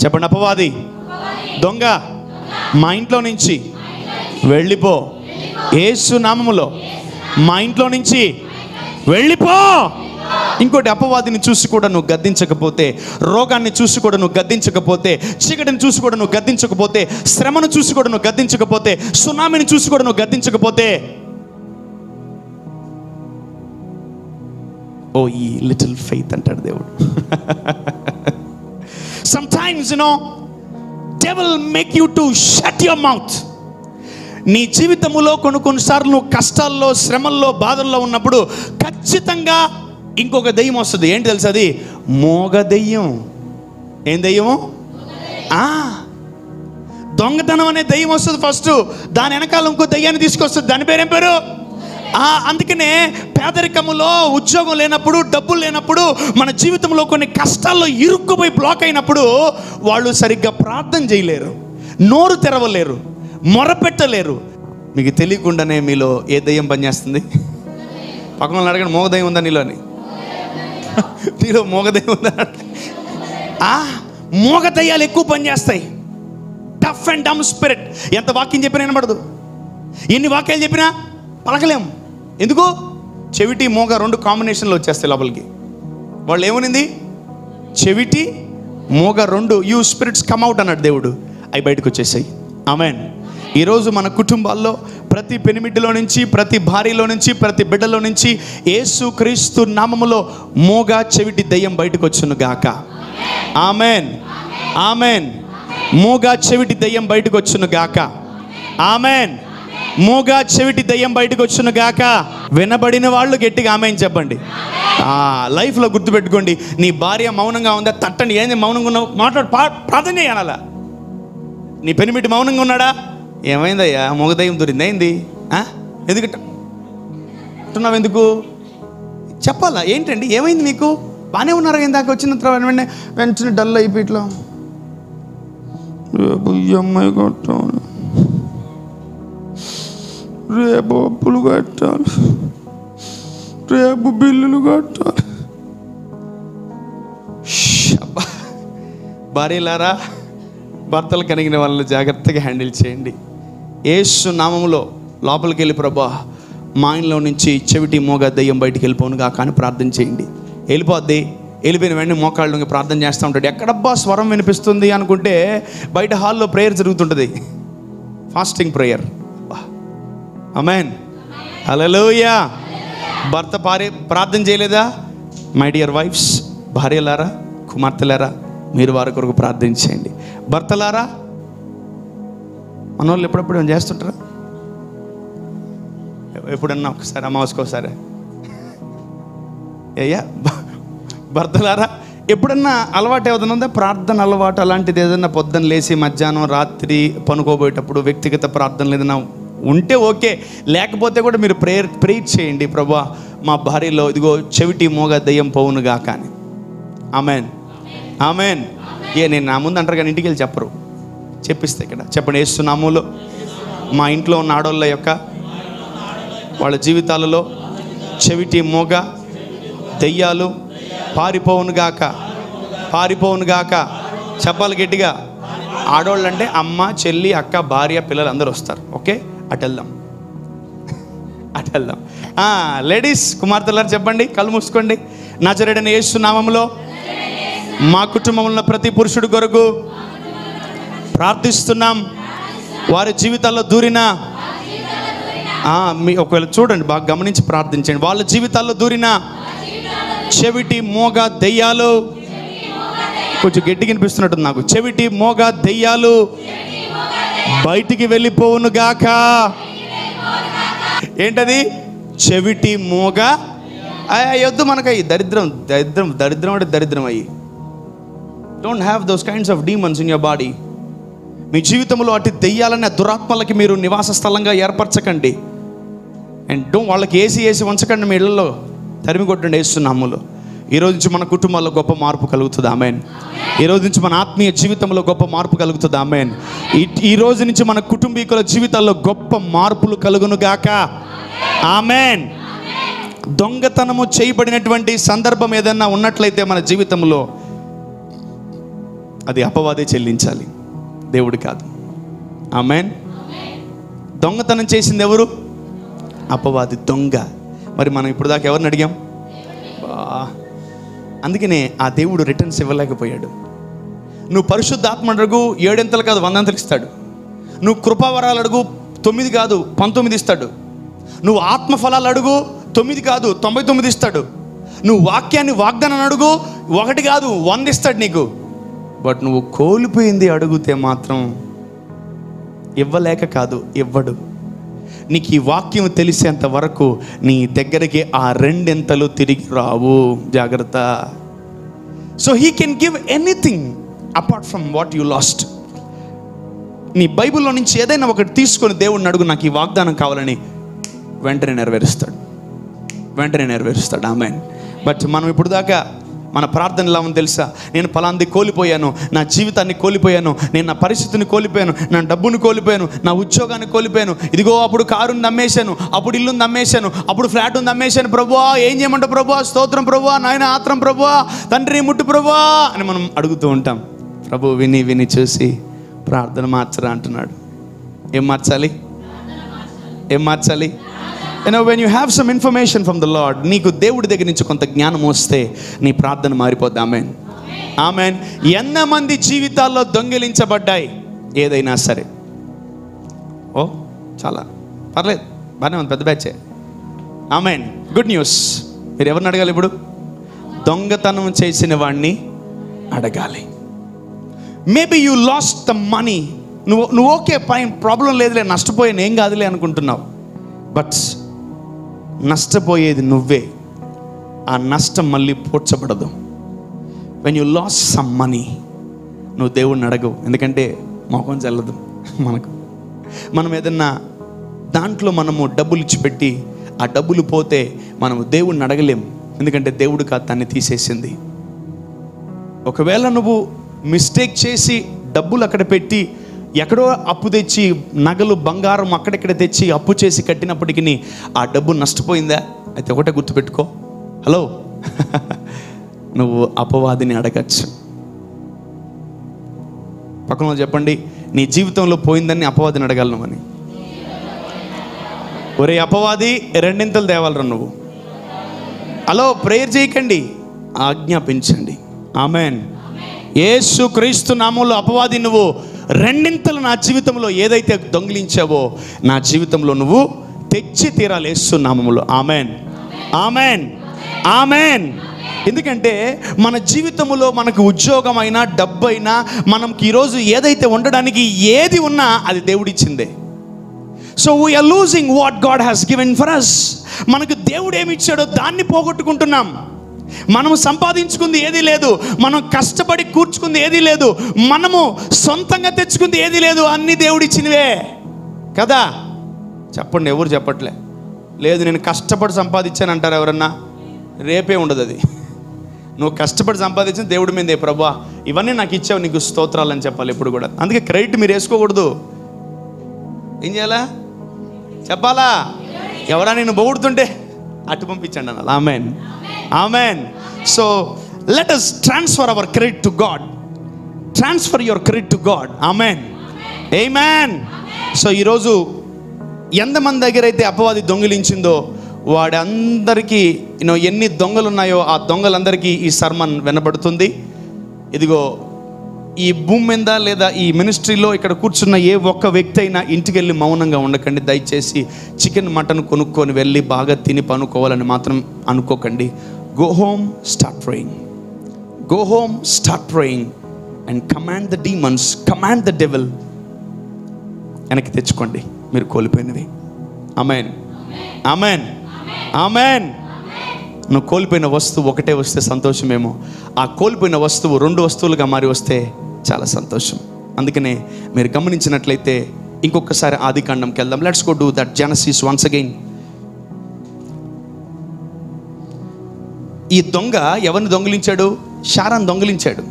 Speaker 1: చెప్పండి, అపవాది, దొంగ మా ఇంట్లో నుంచి వెళ్ళిపో. యేసు నామములో మా ఇంట్లో నుంచి వెళ్ళిపో. ఇంకోటి, అపవాదిని చూసి కూడా నువ్వు గద్దించకపోతే, రోగాన్ని చూసి కూడా నువ్వు గద్దించకపోతే, చీకటిని చూసి కూడా నువ్వు గద్దించకపోతే, శ్రమను చూసి కూడా నువ్వు గద్దించకపోతే, సునామీని చూసి కూడా నువ్వు గద్దించకపోతే, ఓ ఈ లిటిల్ ఫెయిత్ అంటాడు దేవుడు. Sometimes devil make you to shut your mouth. నీ జీవితంలో కొన్నిసార్లు నువ్వు కష్టాల్లో, శ్రమల్లో, బాధల్లో ఉన్నప్పుడు ఖచ్చితంగా ఇంకొక దెయ్యం వస్తుంది. ఏంటి తెలుసు? అది మోగ దెయ్యం. ఏం దెయ్యము? దొంగతనం అనే దెయ్యం వస్తుంది ఫస్ట్. దాని వెనకాల ఇంకో దెయ్యాన్ని తీసుకొస్తుంది. దాని పేరేం పేరు? అందుకనే పేదరికములో, ఉద్యోగం లేనప్పుడు, డబ్బులు లేనప్పుడు, మన జీవితంలో కొన్ని కష్టాల్లో ఇరుక్కుపోయి బ్లాక్ అయినప్పుడు వాళ్ళు సరిగ్గా ప్రార్థన చేయలేరు, నోరు తెరవలేరు, మొరపెట్టలేరు. మీకు తెలియకుండానే మీలో ఏ దెయ్యం పనిచేస్తుంది? పక్కన వాళ్ళు అడగండి, మోగ దెయ్యం ఉందా నీలోని? నీలో మోగ దెయ్యం ఉందా? మోగ దెయ్యాలు ఎక్కువ పనిచేస్తాయి. Deaf and dumb spirit. ఎంత వాక్యం చెప్పినా వినబడదు, ఎన్ని వాక్యాలు చెప్పినా పలకలేము. ఎందుకు? చెవిటి మోగ రెండు కాంబినేషన్లో వచ్చేస్తాయి లోపలికి. వాళ్ళు ఏమనింది? చెవిటి మోగ రెండు, యూ స్పిరిట్స్ కమ్ అవుట్ అన్నాడు దేవుడు. అవి బయటకు వచ్చేసాయి. ఆమేన్. ఈరోజు మన కుటుంబాల్లో ప్రతి పెనిమిటిలో నుంచి, ప్రతి భార్యలో నుంచి, ప్రతి బిడ్డలో నుంచి యేసు క్రీస్తు నామములో మోగ చెవిటి దయ్యం బయటకు వచ్చును గాక. ఆమేన్. ఆమేన్. మోగ చెవిటి దయ్యం బయటకు వచ్చును గాక. ఆమేన్. మోగ చెవిటి దయ్యం బయటకు వచ్చును గాక. వినబడిన వాళ్ళు గట్టిగా ఆమేన్ చెప్పండి. లైఫ్లో గుర్తుపెట్టుకోండి, నీ భార్య మౌనంగా ఉందా? తట్టండి. ఏంది మౌనంగా ఉన్నావు? మాట్లాడు, ప్రార్థన చేయాలా? నీ పెనిమిటి మౌనంగా ఉన్నాడా? ఏమైందయ్యా? మోగ దయ్యం దొరింది. అయింది. ఎందుకంటున్నావు? ఎందుకు చెప్పాలా? ఏంటండి ఏమైంది మీకు? బాగానే ఉన్నారా? ఇందాక వచ్చిన తర్వాత వెంటనే డల్ అయిపోయి ఇట్లా, రేపు అమ్మాయి కట్టాలి, రేపు అప్పులు కట్టాలి, రేపు బిల్లులు కట్టాలి. భార్యలారా, భర్తలు కలిగిన వాళ్ళని జాగ్రత్తగా హ్యాండిల్ చేయండి. యేసు నామములో లోపలికి వెళ్ళి, ప్రభా మా ఆయనలో నుంచి చెవిటి మోగ దయ్యం బయటికి వెళ్ళిపోనుగా కానీ ప్రార్థన చేయండి. వెళ్ళిపోద్ది. వెళ్ళిపోయిన వెంటనే మోకాళ్ళు ప్రార్థన చేస్తూ ఉంటాడు. ఎక్కడబ్బా స్వరం వినిపిస్తుంది అనుకుంటే బయట హాల్లో ప్రేయర్ జరుగుతుంటుంది, ఫాస్టింగ్ ప్రేయర్. ఆమేన్, హల్లెలూయా. భర్త ప్రార్థన చేయలేదా? మై డియర్ వైఫ్స్, భార్యలారా, కుమార్తెలారా, మీరు వారి కొరకు ప్రార్థించేయండి. భర్తలారా, మన వాళ్ళు ఎప్పుడెప్పుడు ఏమైనా చేస్తుంటారా? ఎప్పుడన్నా ఒకసారి, అమావాస్యకోసారి. అయ్యా భర్తలారా, ఎప్పుడన్నా అలవాటు ఏదైనా ఉందా? ప్రార్థన అలవాటు అలాంటిది ఏదైనా పొద్దున్న లేచి మధ్యాహ్నం రాత్రి పనుకోబోయేటప్పుడు వ్యక్తిగత ప్రార్థనలు ఏదైనా ఉంటే ఓకే, లేకపోతే కూడా మీరు ప్రేయర్ చేయండి. ప్రభువా, మా భార్యలో ఇదిగో చెవిటి మోగ దయ్యం పోవునుగా కానీ. Amen, amen. నేను నా ముందు అంటారు కానీ ఇంటికి వెళ్ళి చెప్పరు, చెప్పిస్తే ఇక్కడ చెప్పండి. యేసు నామములో మా ఇంట్లో ఉన్న ఆడోళ్ళ యొక్క వాళ్ళ జీవితాలలో చెవిటి మోగ దెయ్యాలు పారిపోవునుగాక, పారిపోవునుగాక. చెప్పాలి గట్టిగా. ఆడోళ్ళు అంటే అమ్మ, చెల్లి, అక్క, భార్య, పిల్లలు అందరూ వస్తారు. ఓకే, అటు వెళ్దాం, అటు వెళ్దాం. లేడీస్, కుమార్తెలారు చెప్పండి, కళ్ళు మూసుకోండి. నజరేయుడైన యేసు నామములో మా కుటుంబంలో ప్రతి పురుషుడి కొరకు ప్రార్థిస్తున్నాం. వారి జీవితాల్లో దూరిన మీ ఒకవేళ చూడండి, బాగా గమనించి ప్రార్థించండి. వాళ్ళ జీవితాల్లో దూరిన చెవిటి మోగ దెయ్యాలు, కొంచెం గట్టిగా వినిపిస్తున్నట్టుంది నాకు, చెవిటి మోగ దెయ్యాలు బయటికి వెళ్ళిపోవునుగాక. ఏంటది? చెవిటి మోగ అయ్యొద్దు మనకయ్యి. దరిద్రం దరిద్రం దరిద్రం అంటే దరిద్రం అయ్యి. Don't have those kinds of demons in your body. మీ జీవితంలో అటు దెయ్యాలనే దురాత్మలకి మీరు నివాస స్థలంగా ఏర్పరచకండి. అండ్ వాళ్ళకి ఏసి ఉంచకండి. మీ ఇళ్లలో తరిమి కొట్టండి యేసు నామములో. ఈరోజు నుంచి మన కుటుంబాల్లో గొప్ప మార్పు కలుగుతుంది. ఆమేన్. ఈరోజు నుంచి మన ఆత్మీయ జీవితంలో గొప్ప మార్పు కలుగుతుంది. ఆమేన్. ఈ రోజు నుంచి మన కుటుంబీకుల జీవితాల్లో గొప్ప మార్పులు కలుగునుగాక. ఆమేన్. దొంగతనము చేయబడినటువంటి సందర్భం ఏదన్నా ఉన్నట్లయితే మన జీవితంలో అది అపవాదే చెల్లించాలి, దేవుడు కాదు. ఆమేన్. దొంగతనం చేసింది ఎవరు? అపవాది, దొంగ. మరి మనం ఇప్పుడు దాకా ఎవరిని అడిగాం? అందుకనే ఆ దేవుడు రిటర్న్స్ ఇవ్వలేకపోయాడు. నువ్వు పరిశుద్ధాత్మ అడుగు 7 అంతలు కాదు 100 అంతలు ఇస్తాడు. నువ్వు కృపావరాలు అడుగు 9 కాదు 19 ఇస్తాడు. నువ్వు ఆత్మఫలాలు అడుగు 9 కాదు 99 ఇస్తాడు. నువ్వు వాక్యాన్ని వాగ్దానం అడుగు 1 కాదు 100 ఇస్తాడు నీకు. బట్ నువ్వు కోల్పోయింది అడిగితే మాత్రం ఇవ్వలేక కాదు, ఇవ్వడు. నీకు ఈ వాక్యం తెలిసేంత వరకు నీ దగ్గరికి ఆ 2 అంతలు తిరిగి రావు. జాగ్రత్త. So he can give anything apart from what you last. నీ బైబిల్లో నుంచి ఏదైనా ఒకటి తీసుకొని దేవుడిని అడుగు, నాకు ఈ వాగ్దానం కావాలని, వెంటనే నెరవేరుస్తాడు, వెంటనే నెరవేరుస్తాడు. ఆమేన్. బట్ మనం ఇప్పుడు దాకా మన ప్రార్థన ఎలా ఉందో తెలుసా? నేను ఫలాంది కోల్పోయాను, నా జీవితాన్ని కోల్పోయాను, నేను నా పరిస్థితిని కోల్పోయాను, నా డబ్బును కోల్పోయాను, నా ఉద్యోగాన్ని కోల్పోయాను, ఇదిగో అప్పుడు కారుని నమ్మేశాను, అప్పుడు ఇల్లుని నమ్మేశాను, అప్పుడు ఫ్లాట్ను నమ్మేశాను. ప్రభువా ఏం చేయమంటావు? ప్రభువా స్తోత్రం, ప్రభువా నాయన ఆత్రం, ప్రభువా తండ్రి ముట్టు ప్రభువా అని మనం అడుగుతూ ఉంటాం. ప్రభు విని విని చూసి ప్రార్థన మార్చరా అంటున్నాడు. ఏం మార్చాలి? ఏం మార్చాలి? when you have some information from the Lord, నీకు దేవుడి దగ్గర నుంచి కొంత జ్ఞానం వస్తే నీ ప్రార్థన మారిపోద్ది. ఆమేన్, ఆమేన్. ఎంతమంది జీవితాల్లో దొంగిలించబడ్డాయి ఏదైనా సరే? ఓ చాలా పర్లేదు, బాగానే ఉంది, పెద్ద బ్యాచే. ఆమేన్. Good news. మీరు ఎవరిని అడగాలి ఇప్పుడు? దొంగతనం చేసిన వాడిని అడగాలి. Maybe you last the money. నువ్వు ఓకే ఫైన్, ప్రాబ్లం లేదులే, నష్టపోయాను, ఏం కాదులే అనుకుంటున్నావు. బట్ నష్టపోయేది నువ్వే. ఆ నష్టం మళ్ళీ పూడ్చబడదు. When you lose some money, నువ్వు దేవుడిని అడగవు, ఎందుకంటే మొహం చల్లదు మనకు. మనం ఏదన్నా దాంట్లో మనము డబ్బులు ఇచ్చిపెట్టి ఆ డబ్బులు పోతే మనము దేవుడిని అడగలేం, ఎందుకంటే దేవుడు కాదు దాన్ని తీసేసింది. ఒకవేళ నువ్వు మిస్టేక్ చేసి డబ్బులు అక్కడ పెట్టి ఎక్కడో అప్పు తెచ్చి నగలు బంగారం అక్కడెక్కడ తెచ్చి అప్పు చేసి కట్టినప్పటికీ ఆ డబ్బు నష్టపోయిందా? అయితే ఒకటే గుర్తుపెట్టుకో, హలో నువ్వు అపవాదిని అడగచ్చు. పక్కన చెప్పండి, నీ జీవితంలో పోయిందని అపవాదిని అడగలను అని. ఒరే అపవాది, రెండింతలు తేవాలరా నువ్వు. హలో, ప్రేయర్ చేయకండి, ఆజ్ఞాపించండి. ఆమెన్. యేసు క్రీస్తు నామంలో అపవాది, నువ్వు రెండింతలు నా జీవితంలో ఏదైతే దొంగిలించావో నా జీవితంలో నువ్వు తెచ్చి తీరాలి యేసు నామములో. Amen, amen, amen. ఎందుకంటే మన జీవితంలో మనకు ఉద్యోగం అయినా డబ్బు అయినా మనకి ఈరోజు ఏదైతే ఉండడానికి ఏది ఉన్నా అది దేవుడిచ్చిందే. So we are losing what God has given for us. మనకు దేవుడు ఏమి ఇచ్చాడో దాన్ని పోగొట్టుకుంటున్నాం. మనం సంపాదించుకుంది ఏదీ లేదు, మనం కష్టపడి కూర్చుకుంది ఏదీ లేదు, మనము సొంతంగా తెచ్చుకుంది ఏదీ లేదు, అన్నీ దేవుడిచ్చినవే కదా. చెప్పండి, ఎవరు చెప్పట్లే. లేదు నేను కష్టపడి సంపాదించాను అంటారు ఎవరన్నా? రేపే ఉండదు అది. నువ్వు కష్టపడి సంపాదించిన దేవుడి మీదే, ప్రభువా ఇవన్నీ నాకు ఇచ్చావు, నీకు స్తోత్రాలు అని చెప్పాలి ఎప్పుడు కూడా. అందుకే క్రెడిట్ మీరు వేసుకోకూడదు. ఏం చేయాలా? చెప్పాలా? ఎవరా నేను పొగుడుతుంటే అటు పంపించండి అనాలి. Amen, amen. So let us transfer our credit to God. Transfer your credit to God. Amen, amen. So ఈరోజు ఎంతమంది దగ్గర అయితే అపవాది దొంగిలించిందో వాడి అందరికీ ఎన్ని దొంగలు ఉన్నాయో ఆ దొంగలందరికీ ఈ సర్మన్ వినబడుతుంది. ఇదిగో ఈ భూమి మీద లేదా ఈ మినిస్ట్రీలో ఇక్కడ కూర్చున్న ఏ ఒక్క వ్యక్తి అయినా ఇంటికి వెళ్ళి మౌనంగా ఉండకండి. దయచేసి చికెన్ మటన్ కొనుక్కొని వెళ్ళి బాగా తిని పనుకోవాలని మాత్రం అనుకోకండి. Go home, start praying. Go home, start praying and command the demons, command the devil. వెనక్కి తెచ్చుకోండి మీరు కోల్పోయినవి. Amen, amen, amen. నువ్వు కోల్పోయిన వస్తువు ఒకటే వస్తే సంతోషమేమో, ఆ కోల్పోయిన వస్తువు 2 వస్తువులుగా మారి వస్తే చాలా సంతోషం. అందుకనే మీరు గమనించినట్లయితే ఇంకొకసారి ఆదికాండంకి వెళ్దాం. Let's go do that Genesis once again. ఈ దొంగ ఎవరిని దొంగిలించాడు? శారాను దొంగిలించాడు.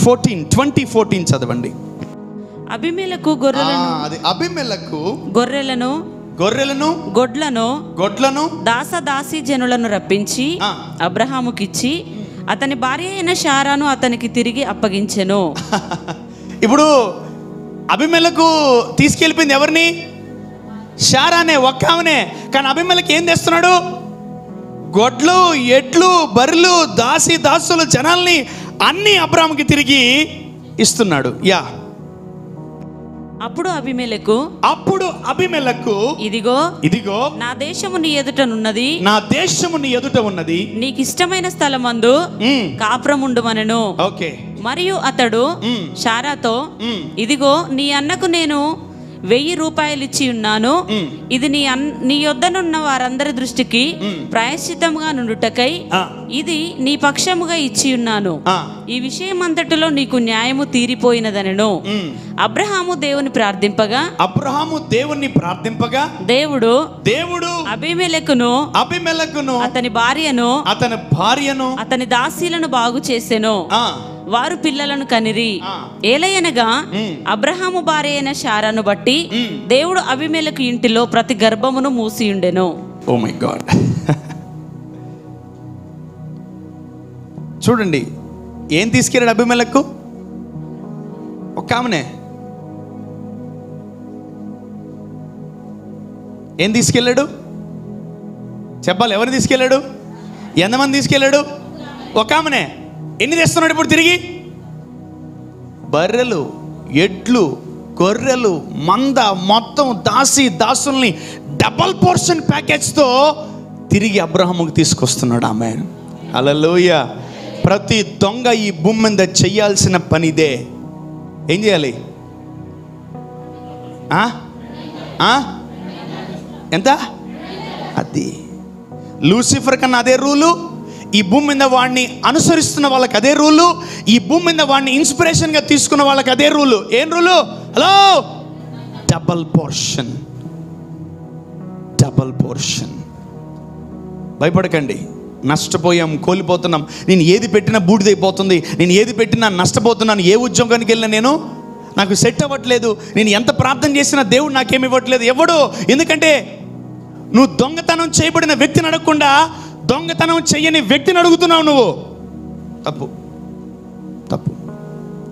Speaker 1: 20:14 చదవండి.
Speaker 2: అబీమెలెకు గొర్రెలను గొడ్లను దాసదాసి జనులను రప్పించి అబ్రహాముకిచ్చి అతని భార్య అయిన శారాను అతనికి తిరిగి అప్పగించెను.
Speaker 1: ఇప్పుడు అబీమెలెకు తీసుకెళ్ళిపోయింది ఎవరిని? శారానే, ఒక్క ఆమెనే. కానీ అబీమెలెకు ఏం తెస్తున్నాడు? గొడ్లు, ఎడ్లు, బర్రెలు, దాసులు, జనాల్ని అన్ని అబ్రహాముకి తిరిగి ఇస్తున్నాడు. యా.
Speaker 2: అప్పుడు అబీమెలెకు ఇదిగో నా దేశము నీ ఎదుట ఉన్నది, నీకు ఇష్టమైన స్థలమందు కాపురముండుమనెను.
Speaker 1: ఓకే.
Speaker 2: మరియు అతడు శారాతో, ఇదిగో నీ అన్నకు నేను 1000 రూపాయలు ఇచ్చి ఉన్నాను. ఇది నీ యొద్దనున్న వారందరి దృష్టికి ప్రాయశ్చిత్తముగా నుండుటకై ఇది నీ పక్షముగా ఇచ్చి ఉన్నాను. ఈ విషయం అంతటిలో నీకు న్యాయము తీరిపోయినదనెను. అబ్రహాము దేవుని ప్రార్థింపగా దేవుడు అబీమెలెకును అతని భార్యను అతని దాసీలను బాగు చేసెను. వారు పిల్లలను కనిరి. ఏలయనగా అబ్రహాము భార్య అయిన శారాను బట్టి దేవుడు అబీమెలెకు ఇంటిలో ప్రతి గర్భమును మూసియుండెను.
Speaker 1: ఓ మై గాడ్. చూడండి, ఏం తీసుకెళ్ళాడు అబీమెలెకు? ఒక ఆమెనే. ఏం తీసుకెళ్ళాడు? చెప్పాలి, ఎవరిని తీసుకెళ్ళాడు? ఎంతమంది తీసుకెళ్ళాడు? ఒక ఆమెనే. ఎన్ని తెస్తున్నాడు ఇప్పుడు తిరిగి? బర్రెలు, ఎడ్లు, గొర్రెలు, మంద, మొత్తం దాసుల్ని డబల్ పోర్షన్ ప్యాకేజ్తో తిరిగి అబ్రహాముకు తీసుకొస్తున్నాడు. ఆమేన్, హల్లెలూయా. ప్రతి దొంగ ఈ భూమి మీద చేయాల్సిన పనిదే. ఏం చేయాలి? ఎంత? అది లూసిఫర్ కన్నా అదే రూలు, ఈ భూమి మీద వాడిని అనుసరిస్తున్న వాళ్ళకి అదే రూలు, ఈ భూమి మీద వాడిని ఇన్స్పిరేషన్గా తీసుకున్న వాళ్ళకి అదే రూలు. ఏం rule? Hello, double portion. Double portion. భయపడకండి. నష్టపోయాం, కోల్పోతున్నాం. నేను ఏది పెట్టినా బూడిదైపోతుంది, నేను ఏది పెట్టినా నష్టపోతున్నాను. ఏ ఉద్యోగానికి వెళ్ళినా నేను నాకు సెట్ అవ్వట్లేదు, నేను ఎంత ప్రార్థన చేసినా దేవుడు నాకేమి ఇవ్వట్లేదు. ఎవడు? ఎందుకంటే నువ్వు దొంగతనం చేయబడిన వ్యక్తిని అడగకుండా దొంగతనం చెయ్యని వ్యక్తిని అడుగుతున్నావు. నువ్వు తప్పు.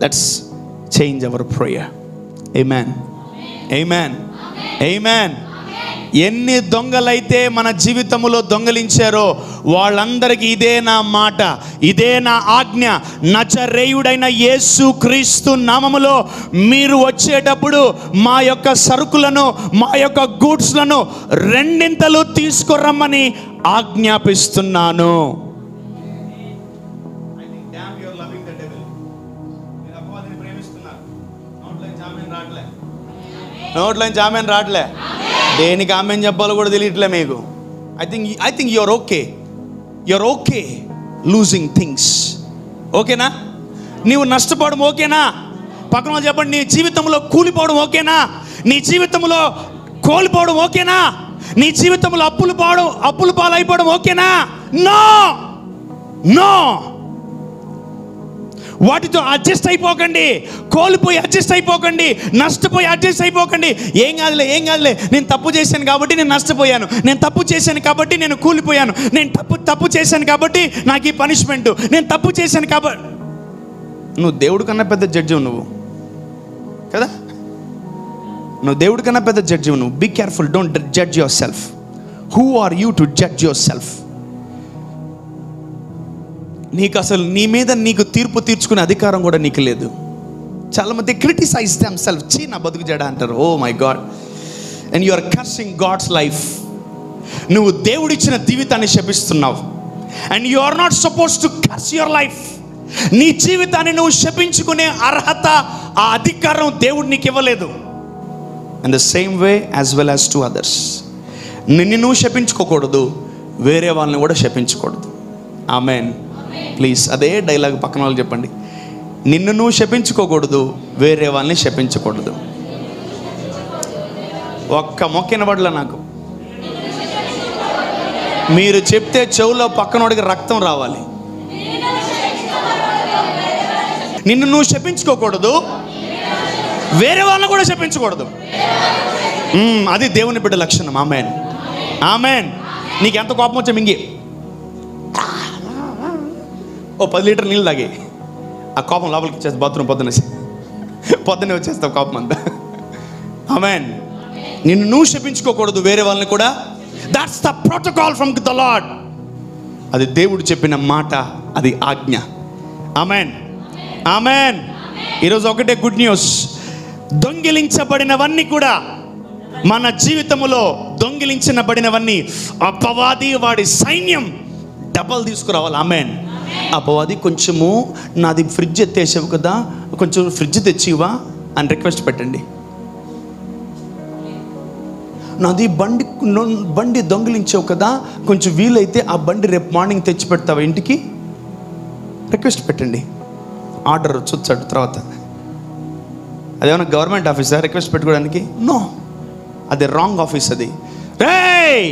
Speaker 1: Let's change our prayer. Amen, amen, amen. ఎన్ని దొంగలైతే మన జీవితంలో దొంగలించారో వాళ్ళందరికీ ఇదే నా మాట, ఇదే నా ఆజ్ఞ. నజరేయుడైన యేసు క్రీస్తు నామములో మీరు వచ్చేటప్పుడు మా యొక్క సరుకులను, మా యొక్క గూడ్స్లను రెండింతలు తీసుకురమ్మని ఆజ్ఞాపిస్తున్నాను. నోట్లో ఆమెన్ రావట్లే, దేనికి ఆమెన్ చెప్పాలో కూడా తెలియట్లే మీకు. I think you're okay losing things. ఓకేనా? నీవు నష్టపోవడం ఓకేనా? పక్కన వాళ్ళు చెప్పండి, నీ జీవితంలో కూలిపోవడం ఓకేనా? నీ జీవితంలో కోల్పోవడం ఓకేనా? నీ జీవితంలో అప్పులు పాలైపోవడం ఓకేనా? No no. వాటితో అడ్జస్ట్ అయిపోకండి, కోల్పోయి అడ్జస్ట్ అయిపోకండి, నష్టపోయి అడ్జస్ట్ అయిపోకండి. ఏం కాదులే, నేను తప్పు చేశాను కాబట్టి నేను నష్టపోయాను, నేను తప్పు చేశాను కాబట్టి నేను కూలిపోయాను, నేను తప్పు చేశాను కాబట్టి నాకు ఈ పనిష్మెంట్, నేను తప్పు చేశాను కాబట్టి. నువ్వు దేవుడి కన్నా పెద్ద జడ్జి నువ్వు కదా, నువ్వు దేవుడి కన్నా పెద్ద జడ్జి నువ్వు. Be careful, don't judge yourself. Who are you to judge yourself? నీకు అసలు నీ మీద నీకు తీర్పు తీర్చుకునే అధికారం కూడా నీకు లేదు. చాలామంది క్రిటిసైజ్ దెమ్ సెల్ఫ్, చీ నా బతుకు జడ అంటారు. Oh my God, and you are cursing God's life. నువ్వు దేవుడిచ్చిన జీవితాన్ని శపిస్తున్నావు. And you are not suppose to curse your life. నీ జీవితాన్ని నువ్వు శపించుకునే అర్హత, ఆ అధికారం దేవుడు నీకు ఇవ్వలేదు. And the same way as well as to others. నిన్ను నువ్వు శపించుకోకూడదు, వేరే వాళ్ళని కూడా శపించకూడదు. ఆమెన్. ప్లీజ్ అదే డైలాగ్ పక్కన వాళ్ళు చెప్పండి. నిన్ను నువ్వు శపించుకోకూడదు, వేరే వాళ్ళని శపించకూడదు. ఒక్క మొక్కిన పడల నాకు. మీరు చెప్తే చెవులో పక్కనోడికి రక్తం రావాలి. నిన్ను నువ్వు శపించుకోకూడదు, వేరే వాళ్ళని కూడా శపించకూడదు. అది దేవుని బిడ్డ లక్షణం. Amen, amen. నీకు ఎంత కోపం వచ్చా మింగి ఓ 10 లీటర్ నీళ్ళు తాగి ఆ కోపం లోపలికి ఇచ్చేస్తా. బాత్రూమ్ పొద్దున్నే వచ్చేస్తావు కోపం అంతా. ఆమెన్. నిన్ను నువ్వు శపించుకోకూడదు, వేరే వాళ్ళని కూడా. That's the protocol from the lord. అది దేవుడు చెప్పిన మాట, అది ఆజ్ఞ. Amen, amen. ఈరోజు ఒకటే గుడ్ న్యూస్. దొంగిలించబడినవన్నీ కూడా మన జీవితంలో దొంగిలించబడినవన్నీ అపవాది వాడి సైన్యం డబల్ తీసుకురావాలి. ఆమెన్. అపవాది కొంచెము నాది ఫ్రిడ్జ్ ఎత్తేసావు కదా, కొంచెం ఫ్రిడ్జ్ తెచ్చివా అని రిక్వెస్ట్ పెట్టండి. నాది బండి దొంగిలించావు కదా, కొంచెం వీలైతే ఆ బండి రేపు మార్నింగ్ తెచ్చి పెడతావా ఇంటికి, రిక్వెస్ట్ పెట్టండి. ఆర్డర్ వచ్చాడు తర్వాత. అదేమన్నా గవర్నమెంట్ ఆఫీసా రిక్వెస్ట్ పెట్టుకోవడానికి? నో, అది రాంగ్ ఆఫీస్. అది రేయ్,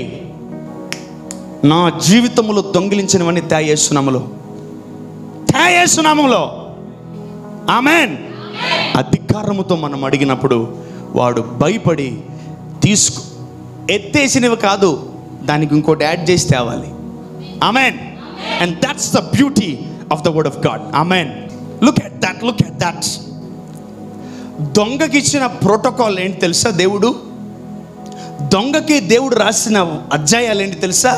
Speaker 1: నా జీవితంలో దొంగిలించినవన్నీ యేసునామములో. ఆమెన్. అధికారముతో మనం అడిగినప్పుడు వాడు భయపడి ఎత్తేసినవి కాదు, దానికి ఇంకోటి యాడ్ చేసి తేవాలి. Amen. And that's the beauty of the word of God. Amen. Look at that. దొంగకి ఇచ్చిన ప్రోటోకాల్ ఏంటి తెలుసా? దొంగకి దేవుడు రాసిన అధ్యాయాలు ఏంటి తెలుసా?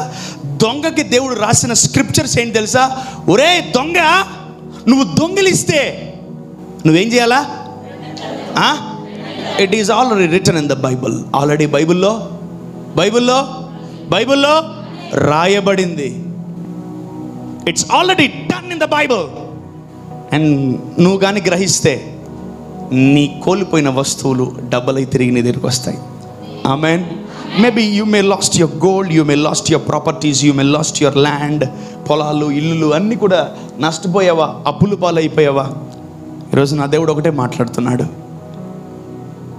Speaker 1: దొంగకి దేవుడు రాసిన స్క్రిప్చర్స్ ఏంటి తెలుసా? ఒరే దొంగ, నువ్వు దొంగిలిస్తే నువ్వేం చేయాలా? It is already written in the Bible. Already బైబుల్లో రాయబడింది. It's already done in the Bible. అండ్ నువ్వు కానీ గ్రహిస్తే నీ కోల్పోయిన వస్తువులు డబ్బులై తిరిగి నీ దగ్గరికి వస్తాయి. Amen. Maybe you may lost your gold, you may lost your properties, you may lost your land. పొలాలు, ఇల్లులు అన్నీ కూడా నష్టపోయావా, అప్పులు పాలైపోయావా? ఈరోజు నా దేవుడు ఒకటే మాట్లాడుతున్నాడు.